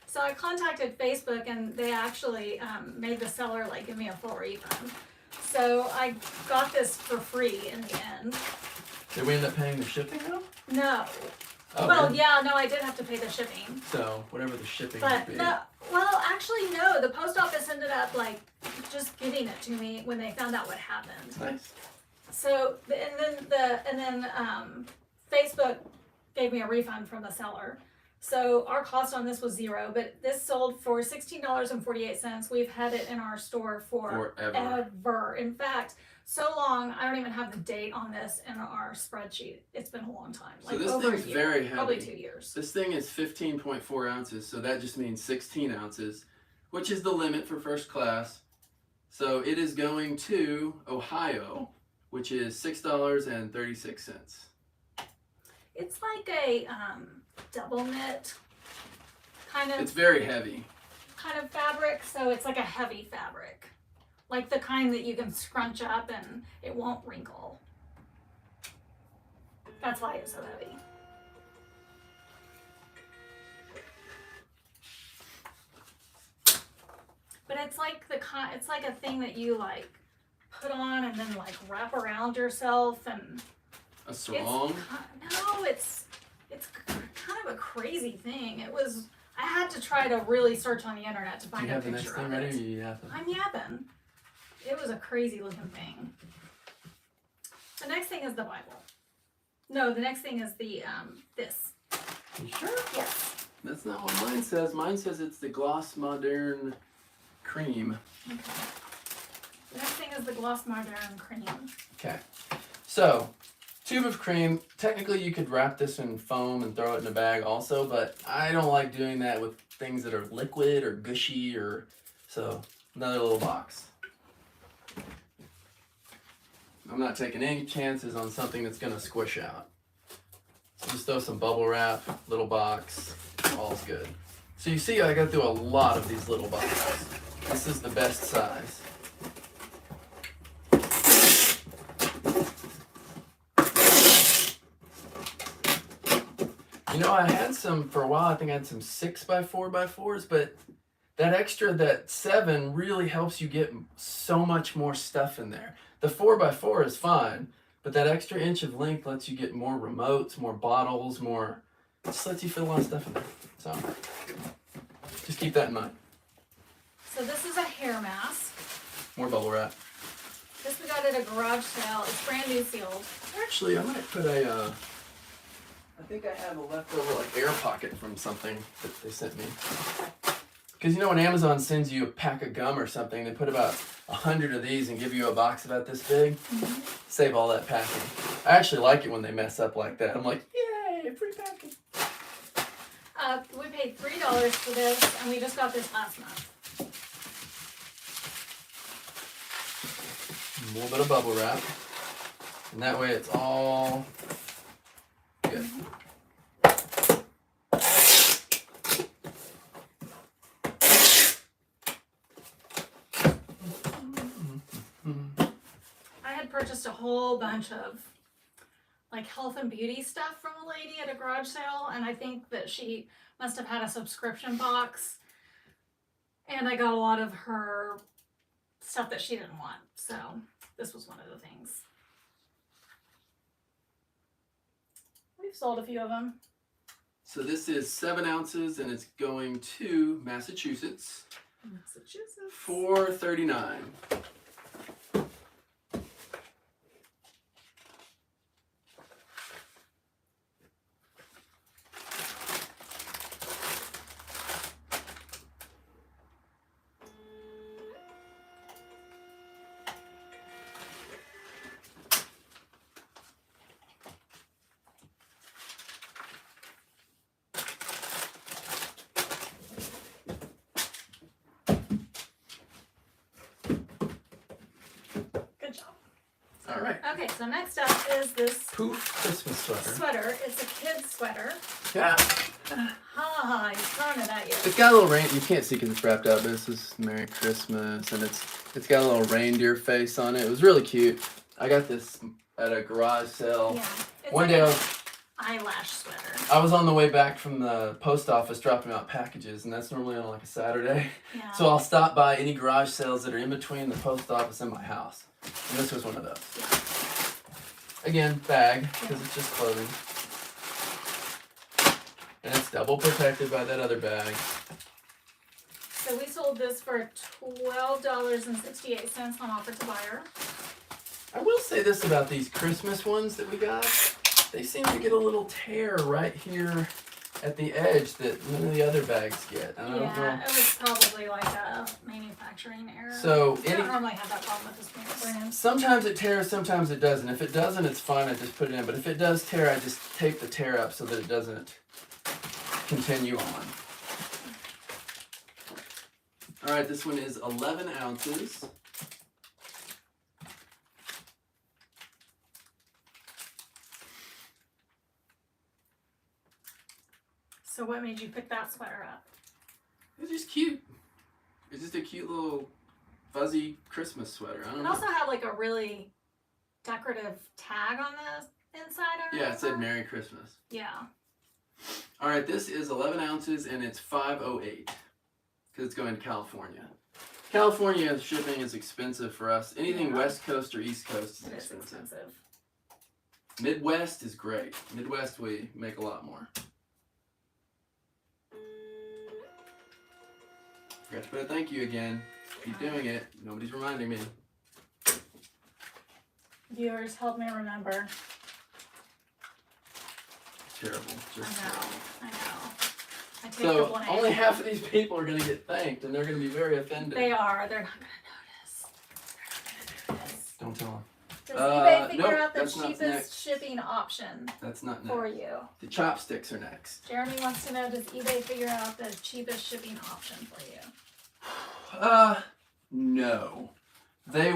So I contacted Facebook and they actually made the seller like give me a full refund. So I got this for free in the end. Did we end up paying the shipping though? No. Oh, well, really? yeah, no, I did have to pay the shipping. So whatever the shipping But would be. well, actually, no. The post office ended up like just giving it to me when they found out what happened. Nice. So and then Facebook gave me a refund from the seller. So our cost on this was $0, but this sold for $16.48. We've had it in our store for forever. In fact, so long I don't even have the date on this in our spreadsheet. It's been a long time. So this thing's very heavy. Probably 2 years. This thing is 15.4 ounces, so that just means 16 ounces, which is the limit for first class. So it is going to Ohio, which is $6.36. It's like a double knit kind of. It's very heavy. Kind of fabric, so it's like a heavy fabric, like the kind that you can scrunch up and it won't wrinkle. That's why it's so heavy. But it's like it's like a thing that you like put on and then like wrap around yourself and. A sarong? It's kind of a crazy thing. I had to try to really search on the internet to find a picture of it. Do you have the next thing ready or you yapping? I'm yapping. It was a crazy looking thing. The next thing is the Bible. No, the next thing is the this. You sure? Yes. That's not what mine says. Mine says it's the Gloss Modern Cream. Okay. The next thing is the Gloss Modern Cream. Okay. So, Tube of cream. Technically, you could wrap this in foam and throw it in a bag also, but I don't like doing that with things that are liquid or gushy or so. Another little box. I'm not taking any chances on something that's gonna squish out. So just throw some bubble wrap, little box, all's good. So you see, I go through a lot of these little boxes. This is the best size. You know, I had some for a while. I think I had some 6x4x4s, but that extra, that Cevin really helps you get so much more stuff in there. The 4x4 is fine, but that extra inch of length lets you get more remotes, more bottles, more, just lets you fit a lot of stuff in there. So just keep that in mind. So this is a hair mask. More bubble wrap. This we got at a garage sale. It's brand new sealed. Actually, I might put a, I think I have a leftover like air pocket from something that they sent me. Because you know when Amazon sends you a pack of gum or something, they put about 100 of these and give you a box about this big. Mm-hmm. Save all that packing. I actually like it when they mess up like that. I'm like, yay, free packing. We paid $3 for this, and we just got this last month. A little bit of bubble wrap. And that way it's all good. I had purchased a whole bunch of like health and beauty stuff from a lady at a garage sale, and I think that she must have had a subscription box, and I got a lot of her stuff that she didn't want, so this was one of the things. We've sold a few of them. So this is 7 ounces and it's going to Massachusetts. Massachusetts. $4.39. All right. Okay, so next up is this Poof Christmas sweater. It's a kid's sweater. Yeah. Ha ha, he's throwing it at you. It's got a little rain. You can't see because it's wrapped up, but this is Merry Christmas, and it's got a little reindeer face on it. It was really cute. I got this at a garage sale. Yeah. It's One like day an eyelash sweater. I was on the way back from the post office dropping out packages, and that's normally on like a Saturday. Yeah. So I'll stop by any garage sales that are in between the post office and my house. And this was one of those. Yeah. Again, bag, because it's just clothing. And it's double protected by that other bag. So we sold this for $12.68 on offer to buyer. I will say this about these Christmas ones that we got. They seem to get a little tear right here at the edge that none of the other bags get. I don't know. Yeah, it was probably like a manufacturing error. So I don't normally have that problem with this brand. Sometimes it tears, sometimes it doesn't. If it doesn't, it's fine. I just put it in. But if it does tear, I just tape the tear up so that it doesn't continue on. All right, this one is 11 ounces. So what made you pick that sweater up? It's just cute. It's just a cute little fuzzy Christmas sweater. I don't It know. also had like a really decorative tag on the inside. Yeah, it said Merry Christmas. Yeah. All right, this is 11 ounces and it's $5.08 because it's going to California. California shipping is expensive for us. Anything West Coast or East Coast is expensive. Midwest is great. Midwest, we make a lot more. Forgot to put a thank you again. Keep doing it. Nobody's reminding me. Viewers, help me remember. Terrible. Just I know. I take the so blame. only half of these people are going to get thanked, and they're going to be very offended. They are. They're not going to notice. They're not going to notice. Don't tell them. Does eBay figure nope, out the that's not cheapest next. shipping option That's not for next. you? The chopsticks are next. Jeremy wants to know, does eBay figure out the cheapest shipping option for you? No. They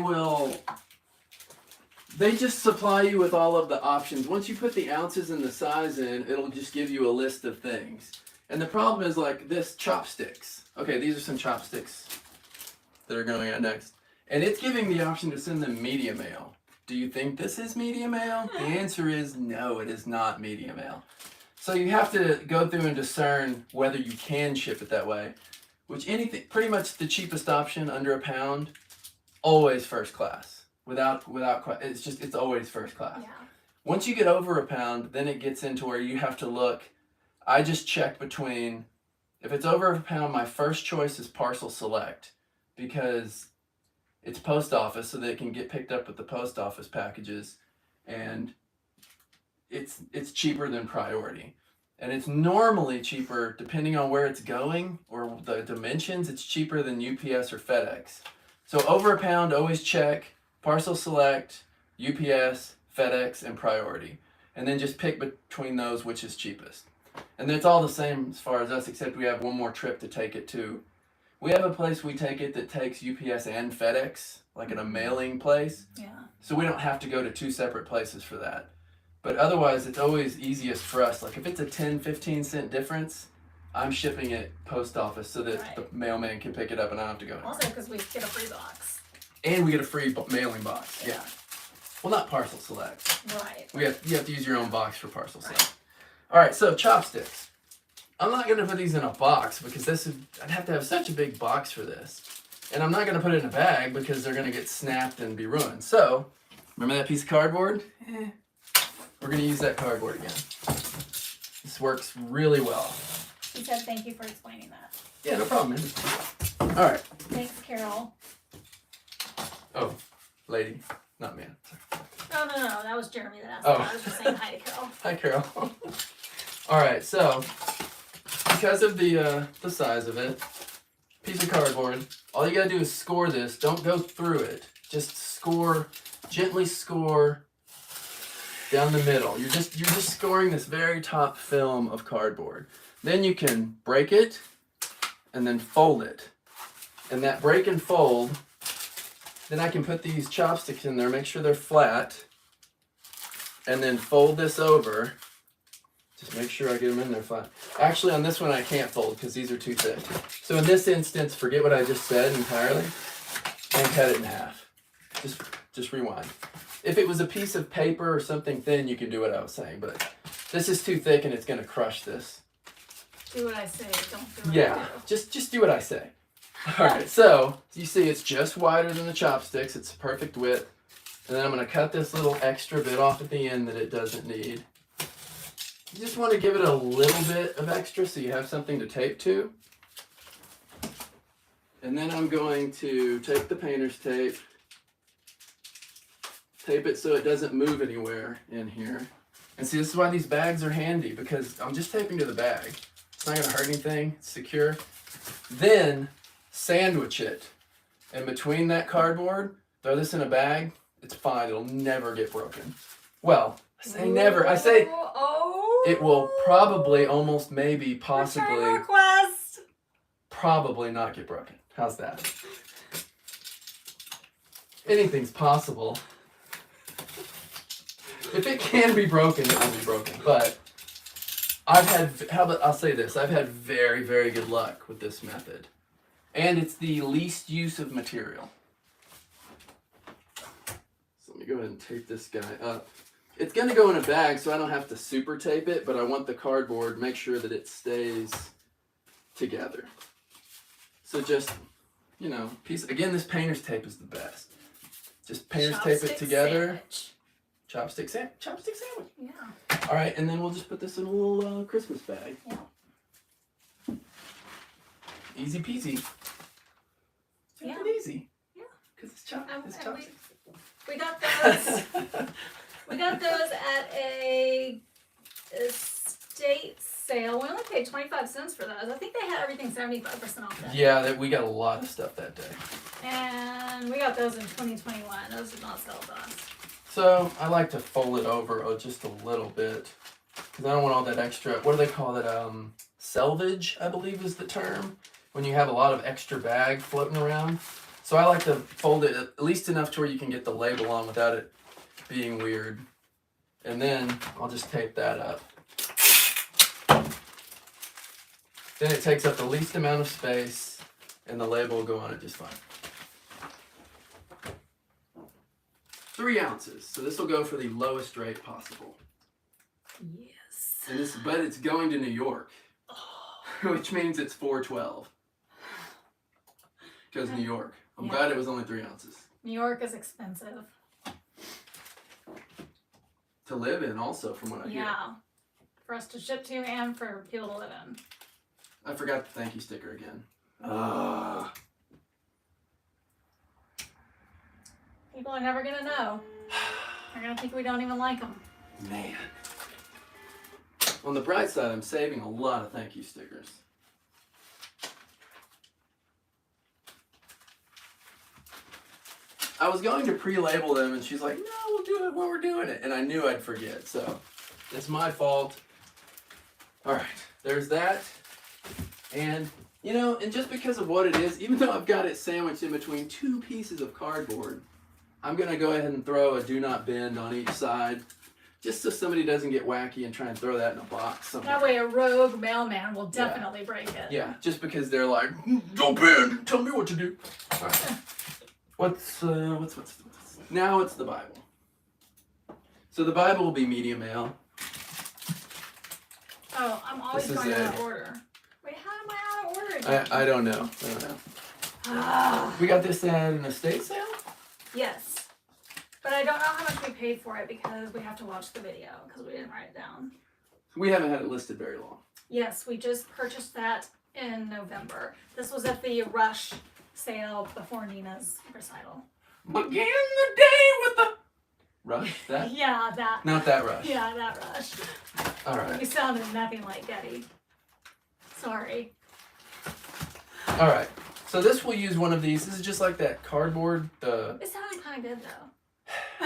just supply you with all of the options. Once you put the ounces and the size in, it'll just give you a list of things. And the problem is like this chopsticks. Okay, these are some chopsticks that are going out next. And it's giving the option to send them media mail. Do you think this is media mail? The answer is no, it is not media mail. So you have to go through and discern whether you can ship it that way. Which pretty much the cheapest option under £1, always first class. It's always first class. Yeah. Once you get over £1, then it gets into where you have to look. I just check between, if it's over £1, my first choice is parcel select because it's post office, so they can get picked up with the post office packages, and it's cheaper than priority. And it's normally cheaper depending on where it's going or the dimensions. It's cheaper than UPS or FedEx. So over £1, always check parcel select, UPS, FedEx, and priority. And then just pick between those which is cheapest. And it's all the same as far as us, except we have one more trip to take it to. We have a place we take it that takes UPS and FedEx, like in a mailing place. Yeah. So we don't have to go to 2 separate places for that. But otherwise, it's always easiest for us. Like if it's a 10-15 cent difference, I'm shipping it post office so that the mailman can pick it up and I don't have to go. Also, because we get a free box. And we get a free mailing box. Yeah. Well, not parcel select. Right. You have to use your own box for parcel select. All right, so chopsticks. I'm not going to put these in a box because I'd have to have such a big box for this. And I'm not going to put it in a bag because they're going to get snapped and be ruined. So, remember that piece of cardboard? We're going to use that cardboard again. This works really well. He said thank you for explaining that. Yeah, no problem, man. All right. Thanks, Carol. Oh, lady, not man. Oh, no, that was Jeremy that asked Oh. that. I was just saying hi to Carol. Hi, Carol. All right, so because of the size of it, piece of cardboard, all you gotta do is score this. Don't go through it. Just gently score down the middle. You're just scoring this very top film of cardboard. Then you can break it and then fold it. And that break and fold, then I can put these chopsticks in there, make sure they're flat, and then fold this over. Just make sure I get them in there flat. Actually, on this one I can't fold because these are too thick. So in this instance, forget what I just said entirely and cut it in half. Just rewind. If it was a piece of paper or something thin, you could do what I was saying, but this is too thick and it's going to crush this. Do what I say, don't do what Yeah, I do. just do what I say. All right, so you see it's just wider than the chopsticks. It's perfect width. And then I'm going to cut this little extra bit off at the end that it doesn't need. You just want to give it a little bit of extra so you have something to tape to. And then I'm going to take the painter's tape, tape it so it doesn't move anywhere in here. And see, this is why these bags are handy, because I'm just taping to the bag. It's not going to hurt anything. It's secure. Then sandwich it. And between that cardboard, throw this in a bag. It's fine. It'll never get broken. Well, I say never. I say it will probably, almost, maybe, possibly, request. Probably not get broken. How's that? Anything's possible. If it can be broken, it will be broken. But I'll say this, I've had very, very good luck with this method. And it's the least use of material. So let me go ahead and tape this guy up. It's going to go in a bag, so I don't have to super tape it, but I want the cardboard, make sure that it stays together. So just, again, this painter's tape is the best. Just painter's tape it together. Sandwich. Chopstick sandwich. Yeah. All right, and then we'll just put this in a little Christmas bag. Yeah. Easy peasy. Yeah. Simple easy. Yeah. Because it's chopstick. We got those. We got those at a estate sale. We only paid 25 cents for those. I think they had everything 75% off that. Yeah, we got a lot of stuff that day. And we got those in 2021. Those did not sell to us. So I like to fold it over just a little bit because I don't want all that extra, what do they call it? Selvage, I believe is the term, when you have a lot of extra bag floating around. So I like to fold it at least enough to where you can get the label on without it being weird. And then I'll just tape that up. Then it takes up the least amount of space and the label will go on it just fine. 3 ounces. So this will go for the lowest rate possible. Yes. And but it's going to New York, which means it's $4.12. Because New York. I'm glad it was only 3 ounces. New York is expensive. To live in also, from what I hear. Yeah. For us to ship to and for people to live in. I forgot the thank you sticker again. People are never going to know. They're going to think we don't even like them. Man. On the bright side, I'm saving a lot of thank you stickers. I was going to pre-label them, and she's like, no, we'll do it when we're doing it. And I knew I'd forget, so it's my fault. All right, there's that. And, you know, and just because of what it is, even though I've got it sandwiched in between 2 pieces of cardboard, I'm going to go ahead and throw a do not bend on each side, just so somebody doesn't get wacky and try and throw that in a box somewhere. That way a rogue mailman will definitely break it. Yeah, just because they're like, don't bend, tell me what to do. All right. What's now it's the Bible. So the Bible will be media mail. Oh, I'm always going out of order. Wait, how am I out of order again? I don't know. We got this at an estate sale? Yes. But I don't know how much we paid for it because we have to watch the video because we didn't write it down. We haven't had it listed very long. Yes, we just purchased that in November. This was at the Rush sale before Nina's recital. Begin the day with the Rush? That? Yeah, that. Not that Rush. Yeah, that Rush. All right. You sounded nothing like Getty. Sorry. All right. So this will use one of these. This is just like that cardboard, It sounded kind of good though.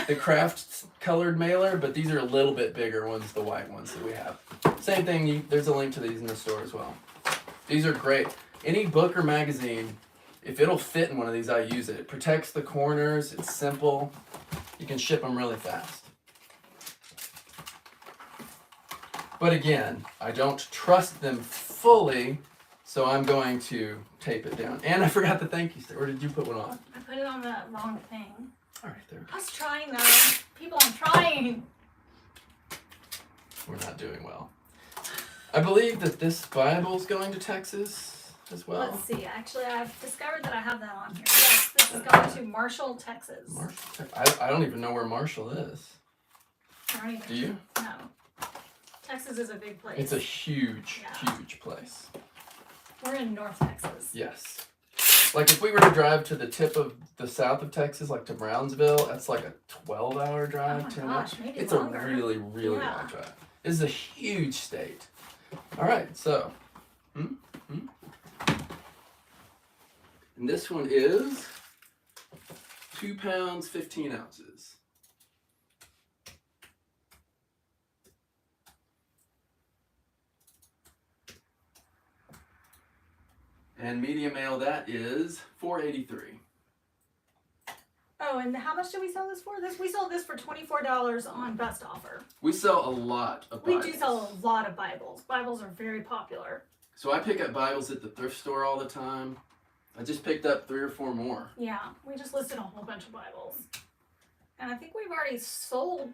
the craft colored mailer, but these are a little bit bigger ones, the white ones that we have. Same thing. There's a link to these in the store as well. These are great. Any book or magazine, if it'll fit in one of these, I use it. It protects the corners. It's simple. You can ship them really fast. But again, I don't trust them fully, so I'm going to tape it down. And I forgot the thank you sticker. Or did you put one on? I put it on the wrong thing. All right, there. I was trying though. People, I'm trying. We're not doing well. I believe that this Bible's going to Texas as well. Let's see. Actually, I've discovered that I have that on here. Yes, this is going to Marshall, Texas. I don't even know where Marshall is. I don't even. Do you? No. Texas is a big place. It's a huge, huge place. We're in North Texas. Yes. Like if we were to drive to the tip of the south of Texas, like to Brownsville, that's like a 12-hour drive. Oh my gosh, maybe it's longer. a really, really long drive. This is a huge state. All right, so. And this one is 2 pounds, 15 ounces. And media mail, that is $4.83. Oh, and how much did we sell this for? We sold this for $24 on best offer. We sell a lot of Bibles. We do sell a lot of Bibles. Bibles are very popular. So I pick up Bibles at the thrift store all the time. I just picked up 3 or 4 more. Yeah, we just listed a whole bunch of Bibles. And I think we've already sold,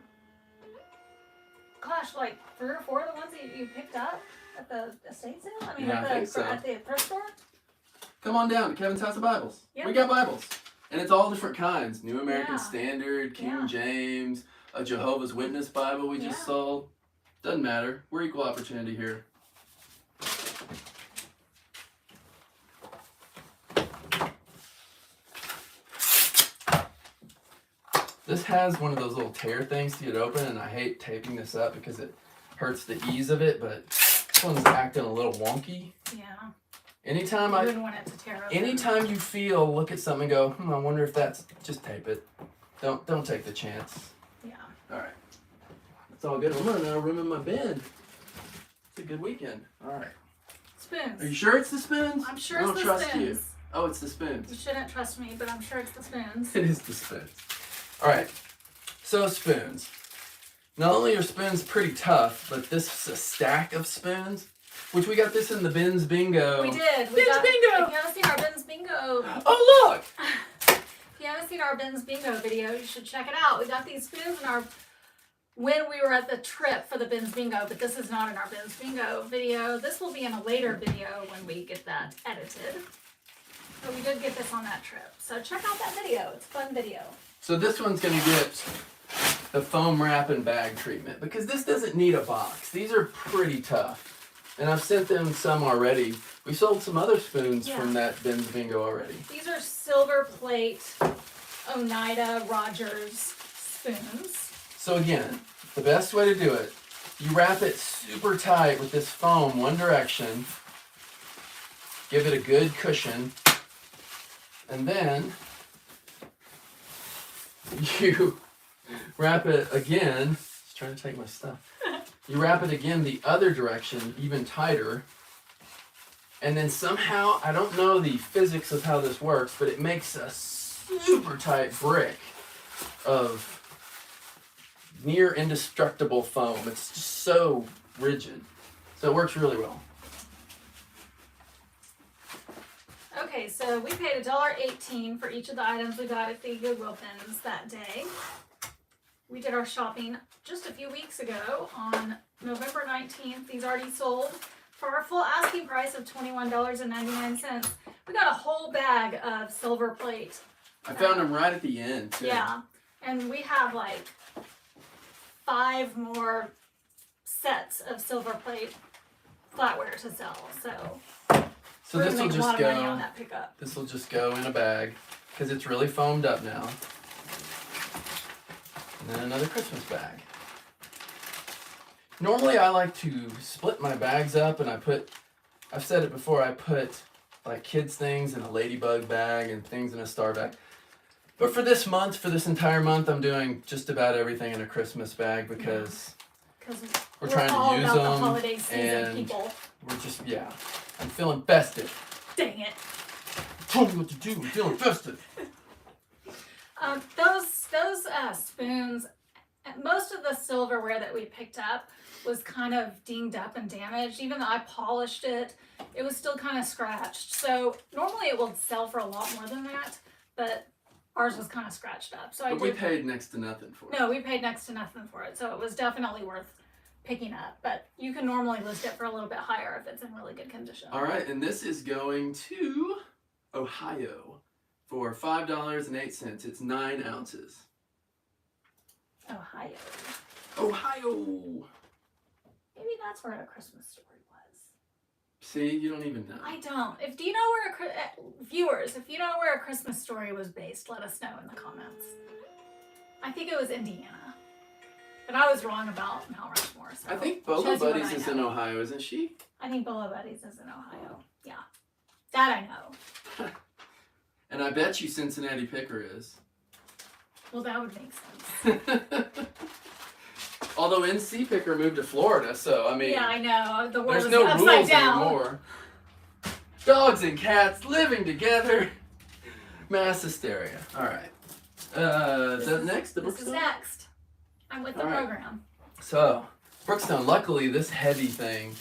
gosh, like 3 or 4 of the ones that you picked up at the estate sale? I mean, Yeah, at the thrift store? Come on down to Kevin's House of Bibles. Yep. We got Bibles. And it's all different kinds. New American Yeah. Standard, King Yeah. James, a Jehovah's Witness Bible we just sold. Doesn't matter. We're equal opportunity here. This has one of those little tear things to get open, and I hate taping this up because it hurts the ease of it, but this one's acting a little wonky. Yeah. Anytime You wouldn't want it to tear open. Anytime you feel, look at something and go, I wonder if that's, just tape it. Don't take the chance. Yeah. All right. That's all good. I'm running out of room in my bin. It's a good weekend. All right. Spoons. Are you sure it's the spoons? I'm sure I it's don't the trust spoons. you. Oh, it's the spoons. You shouldn't trust me, but I'm sure it's the spoons. It is the spoons. All right. So spoons. Not only are spoons pretty tough, but this is a stack of spoons, which we got this in the Bins Bingo. We did. Bins Bingo! If you haven't seen our Bins Bingo, Oh, look! if you haven't seen our Bins Bingo video, you should check it out. We got these spoons in our when we were at the trip for the Bins Bingo, but this is not in our Bins Bingo video. This will be in a later video when we get that edited. But we did get this on that trip. So check out that video. It's a fun video. So this one's going to get the foam wrap and bag treatment because this doesn't need a box. These are pretty tough. And I've sent them some already. We sold some other spoons from that Bins Bingo already. These are silver plate Oneida Rogers spoons. So again, the best way to do it, you wrap it super tight with this foam one direction, give it a good cushion, and then you wrap it again. Just trying to take my stuff. You wrap it again the other direction, even tighter, and then somehow, I don't know the physics of how this works, but it makes a super tight brick of near indestructible foam. It's just so rigid. So it works really well. Okay, so we paid $1.18 for each of the items we got at the Goodwill bins that day. We did our shopping just a few weeks ago on November 19th. These already sold for our full asking price of $21.99. We got a whole bag of silver plate. I found them right at the end, too. Yeah, and we have like 5 more sets of silver plate flatware to sell. So this will make a lot just of money on go. that pickup. This will just go in a bag because it's really foamed up now. And then another Christmas bag. Normally I like to split my bags up and I've said it before, I put like kids things in a ladybug bag and things in a star bag. But for this month, for this entire month, I'm doing just about everything in a Christmas bag because we're trying to use all about them. the holiday season, and people. we're just, I'm feeling festive. Dang it. Tell me what to do, I'm feeling festive. Those spoons, most of the silverware that we picked up was kind of dinged up and damaged. Even though I polished it, it was still kind of scratched. So normally it will sell for a lot more than that, but ours was kind of scratched up. So But we paid next to nothing for it. No, we paid next to nothing for it. So it was definitely worth picking up. But you can normally list it for a little bit higher if it's in really good condition. All right, and this is going to Ohio for $5.08. It's 9 ounces. Ohio. Ohio. Maybe that's where a Christmas story was. See, you don't even know. I don't. Do you know where viewers, if you know where a Christmas story was based, let us know in the comments. I think it was Indiana, but I was wrong about Mount Rushmore. So I think Bolo shows you what Buddies I is know. in Ohio, isn't she? I think Bolo Buddies is in Ohio. Yeah, that I know. And I bet you Cincinnati Picker is. Well, that would make sense. Although NC Picker moved to Florida, so I mean, Yeah, I know. The world there's is no upside rules down. anymore. Dogs and cats living together. Mass hysteria. All right. Is that next? The This is Brookstone? next. I'm with the All right. program. So, Brookstone, luckily this heavy thing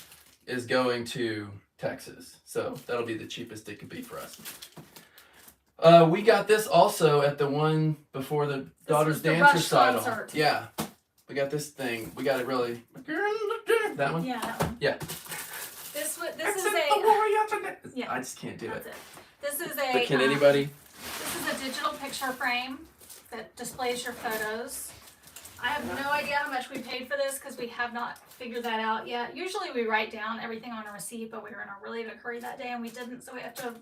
is going to Texas. So that'll be the cheapest it could be for us. We got this also at the one before the Daughter's was the Dance Rush recital. concert. Yeah. We got this thing. We got it really. That one? Yeah, that one. Yeah. This is Except a. the warrior. Yeah. I just can't do That's it. it. This is a. But can anybody? This is a digital picture frame that displays your photos. I have no idea how much we paid for this because we have not figured that out yet. Usually we write down everything on a receipt, but we were in a really big hurry that day and we didn't, so we have to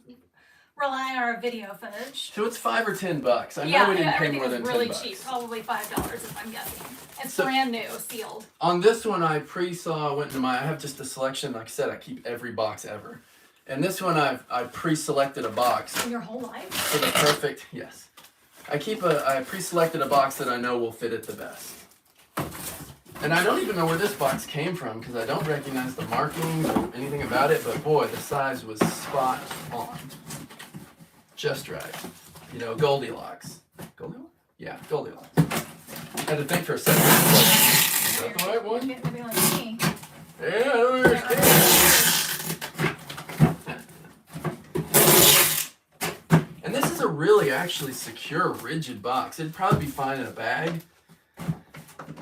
rely on our video footage. So it's $5 or $10. I know Yeah, we didn't pay everything more is than really $10. cheap, probably $5 if I'm guessing. It's So- brand new, sealed. On this one, I went into I have just a selection. Like I said, I keep every box ever. And this one, I pre-selected a box Your whole life? for the perfect, yes. I pre-selected a box that I know will fit it the best. And I don't even know where this box came from because I don't recognize the markings or anything about it, but boy, the size was spot on. Just right. You know, Goldilocks. Goldilocks? Yeah, Goldilocks. Had to think for a second. Is that the right one? Maybe like me. Yeah, I don't understand. And this is a really actually secure, rigid box. It'd probably be fine in a bag.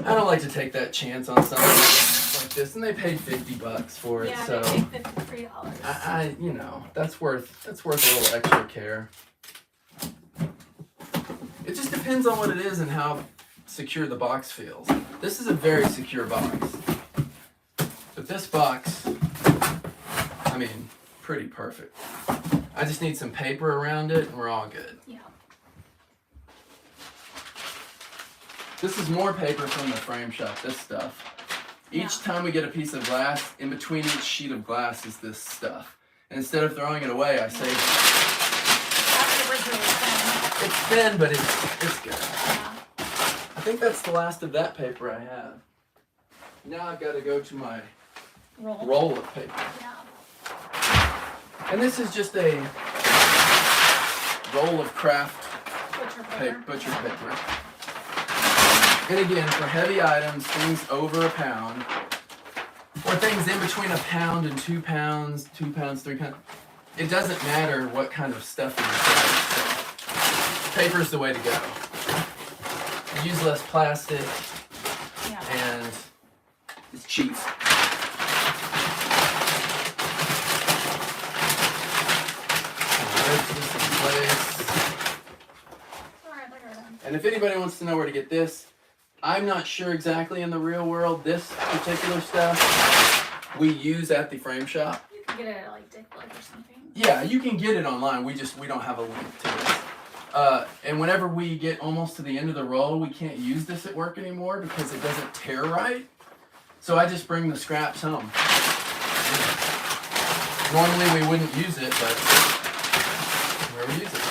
I don't like to take that chance on something like this, and they paid $50 for it, Yeah, so they paid $53. I you know, that's worth a little extra care. It just depends on what it is and how secure the box feels. This is a very secure box, but this box, I mean, pretty perfect. I just need some paper around it, and we're all good. Yeah. This is more paper from the frame shop, this stuff. Each time we get a piece of glass, in between each sheet of glass is this stuff. And instead of throwing it away, I save it. That paper's really thin. It's thin, but it's good. Yeah. I think that's the last of that paper I have. Now I've got to go to my roll of paper. Yeah. And this is just a roll of craft butcher paper. And again, for heavy items, things over a pound, or things in between a pound and 2 pounds, 2 pounds, 3 pounds, it doesn't matter what kind of stuff it is. So, paper's the way to go. Use less plastic, and it's cheap. And if anybody wants to know where to get this, I'm not sure exactly in the real world. This particular stuff we use at the frame shop. You can get it at like Dick Blood or something. Yeah, you can get it online. We don't have a link to this. And whenever we get almost to the end of the roll, we can't use this at work anymore because it doesn't tear right. So I just bring the scraps home. Normally we wouldn't use it, but where we use it.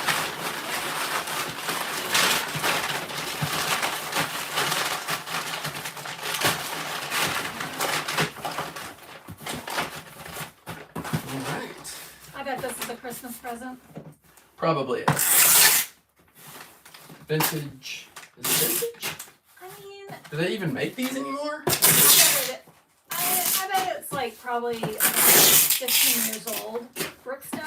Christmas present? Probably is. Vintage. Is it vintage? I mean... Do they even make these anymore? I bet it's like probably 15 years old. Brookstone? I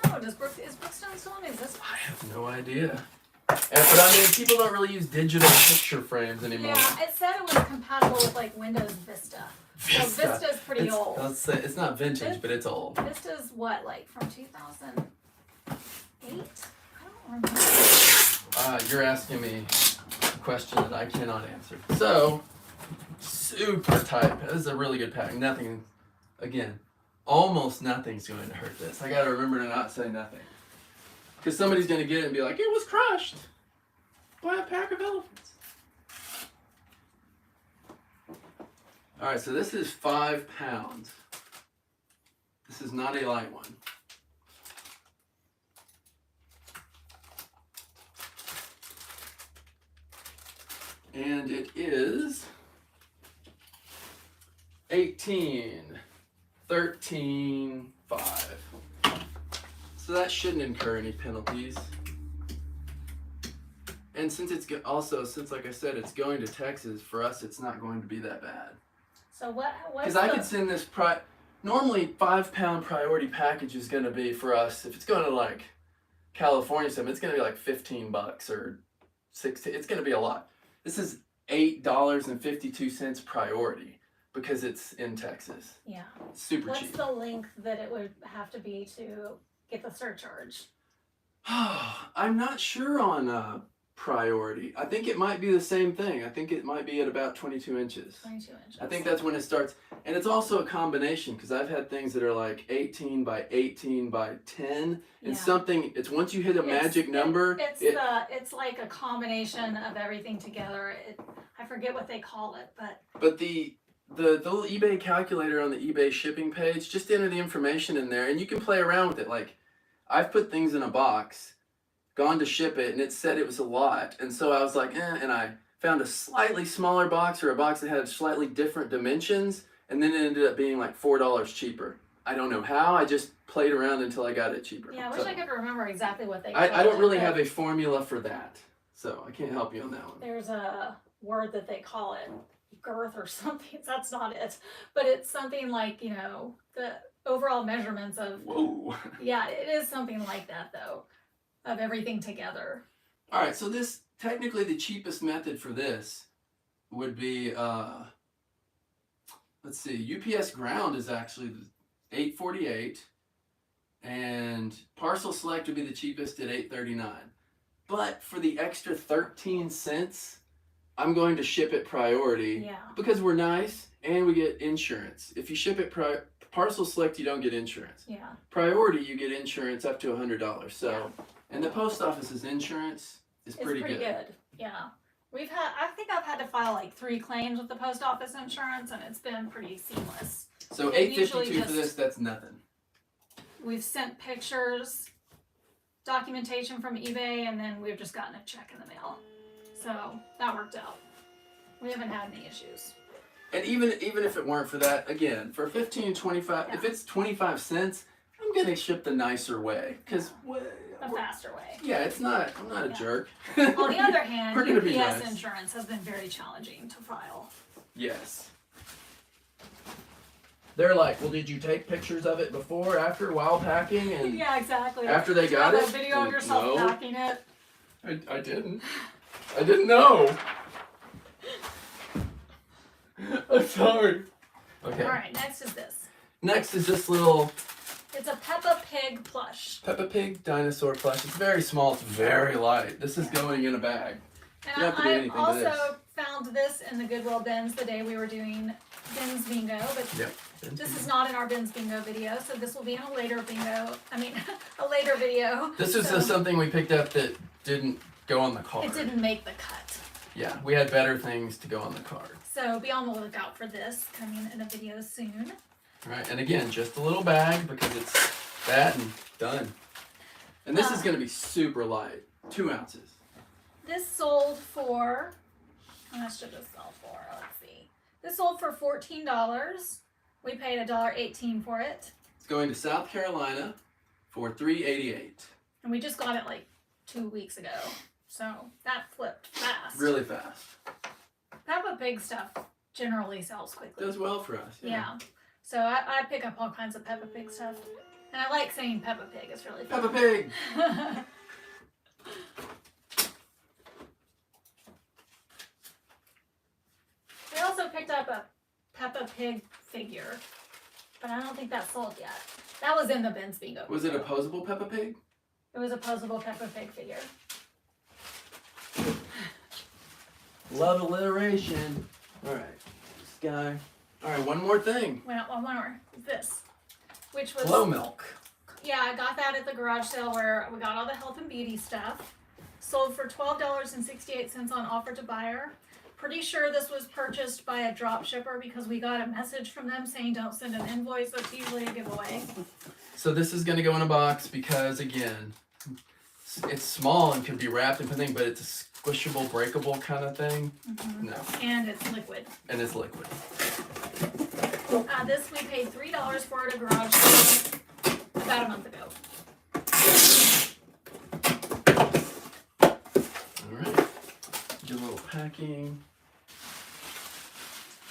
don't know. Is Brookstone still in existence? I have no idea. But I mean, people don't really use digital picture frames anymore. Yeah, it said it was compatible with like Windows Vista. So Vista's pretty old. Let's say it's not vintage, but it's old. Vista's what, like from 2008? I don't remember. You're asking me a question that I cannot answer. So, super tight. This is a really good pack. Nothing, again, almost nothing's going to hurt this. I got to remember to not say nothing. Because somebody's going to get it and be like, it was crushed by a pack of elephants. All right, so this is 5 pounds. This is not a light one. And it is 18.13.5. So that shouldn't incur any penalties. And since it's like I said, it's going to Texas, for us it's not going to be that bad. So what's because I could send this normally 5 pound priority package is going to be for us, if it's going to like California something, it's going to be like $15 or $16. It's going to be a lot. This is $8.52 priority because it's in Texas. Yeah. Super cheap. What's the length that it would have to be to get the surcharge? I'm not sure on priority. I think it might be the same thing. I think it might be at about 22 inches. 22 inches. I think that's when it starts. And it's also a combination because I've had things that are like 18 by 18 by 10 and something. It's once you hit a magic number. It's like a combination of everything together. I forget what they call it, but the little eBay calculator on the eBay shipping page, just enter the information in there and you can play around with it. Like I've put things in a box, gone to ship it, and it said it was a lot, and so I was like, and I found a slightly smaller box or a box that had slightly different dimensions, and then it ended up being like $4 cheaper. I don't know how, I just played around until I got it cheaper. Yeah, I wish I could remember exactly what they I don't really have a formula for that, so I can't help you on that one. There's a word that they call it, girth or something. That's not it, but it's something like, you know, the overall measurements of. Whoa. Yeah, it is something like that though, of everything together. All right, so this, technically the cheapest method for this would be, let's see, UPS ground is actually $8.48, and parcel select would be the cheapest at $8.39. But for the extra 13 cents, I'm going to ship it priority. Yeah. Because we're nice and we get insurance. If you ship it parcel select, you don't get insurance. Yeah. Priority, you get insurance up to $100. So, Yeah. and the post office's insurance is pretty good. Yeah. I think I've had to file like 3 claims with the post office insurance, and it's been pretty seamless. So They $8.52 for this, that's nothing. We've sent pictures, documentation from eBay, and then we've just gotten a check in the mail. So that worked out. We haven't had any issues. And even if it weren't for that, again, for 15, 25, if it's 25 cents, I'm gonna ship the nicer way, because the faster way. Yeah, I'm not a jerk. On the other hand, We're gonna be UPS nice. insurance has been very challenging to file. Yes. They're like, well, did you take pictures of it before, after, while packing, and Yeah, exactly. after they got Have it? a video of yourself No. packing it. I didn't. I didn't know. I'm sorry. Okay. All right, next is this. Next is this little It's a Peppa Pig plush. Peppa Pig dinosaur plush. It's very small. It's very light. This is going in a bag. And You don't have to do I anything to also found this in the Goodwill bins the day we were doing bins bingo, but Yep. this is not in our bins bingo video, so this will be in a later bingo. A later video. This is So something we picked up that didn't go on the card. it didn't make the cut. Yeah, we had better things to go on the card. So be on the lookout for this coming in a video soon. All right, and again, just a little bag because it's that and done. And this is going to be super light, 2 ounces. This sold for, how much did this sell for? Let's see. This sold for $14. We paid $1.18 for it. It's going to South Carolina for $3.88. And we just got it like 2 weeks ago. So that flipped fast. Really fast. Peppa Pig stuff generally sells quickly. Does well for us. Yeah. So I pick up all kinds of Peppa Pig stuff. And I like saying Peppa Pig. It's really fun. Peppa Pig. We also picked up a Peppa Pig figure. But I don't think that sold yet. That was in the bins bingo. Was it a posable Peppa Pig? It was a posable Peppa Pig figure. Love alliteration. All right, this guy. All right, one more thing. Wait, one more. This, which was Glow milk. Yeah, I got that at the garage sale where we got all the health and beauty stuff. Sold for $12.68 on offer to buyer. Pretty sure this was purchased by a drop shipper because we got a message from them saying don't send an invoice. That's usually a giveaway. So this is going to go in a box because, again, it's small and can be wrapped in anything, but it's a squishable, breakable kind of thing. Mm-hmm. No. And it's liquid. And it's liquid. This we paid $3 for at a garage sale about a month ago. All right. Do a little packing.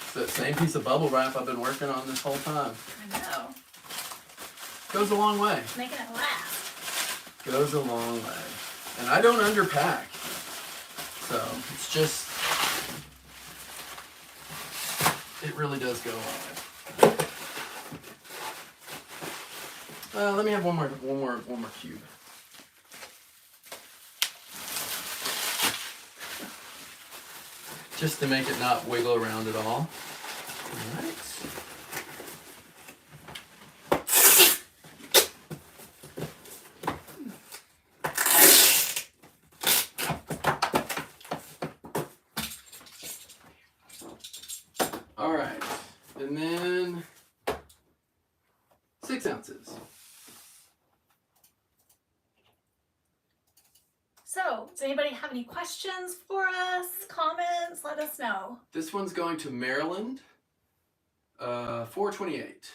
It's that same piece of bubble wrap I've been working on this whole time. I know. Goes a long way. Making it last. Goes a long way. And I don't underpack. So it's just, it really does go a long way. Let me have one more cube. Just to make it not wiggle around at all. All right. All right, and then 6 ounces. So, does anybody have any questions for us? Comments? Let us know. This one's going to Maryland, 428.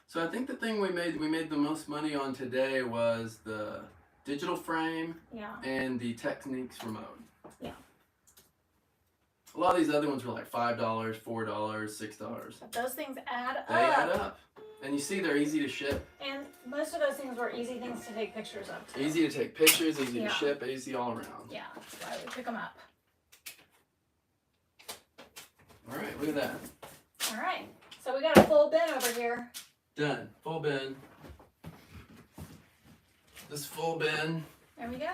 So I think the thing we made the most money on today was the digital frame and the Techniques remote. Yeah. A lot of these other ones were like $5, $4, $6. But those things add up. They add up. And you see they're easy to ship. And most of those things were easy things to take pictures of too. Easy to take pictures, easy to ship, easy all around. Yeah, that's why we pick them up. Alright, look at that. Alright, so we got a full bin over here. Done. Full bin. This full bin. There we go.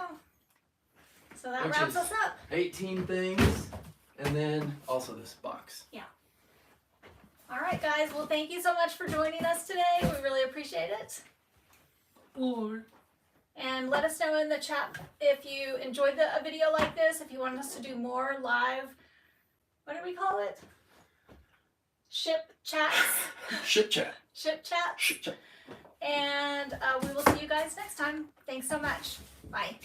So that Which wraps is us up. 18 things. And then also this box. Yeah. All right, guys. Well, thank you so much for joining us today. We really appreciate it. And let us know in the chat if you enjoyed a video like this, if you want us to do more live, what do we call it? Ship chats. Ship chat. Ship chat. Ship chat. And we will see you guys next time. Thanks so much. Bye.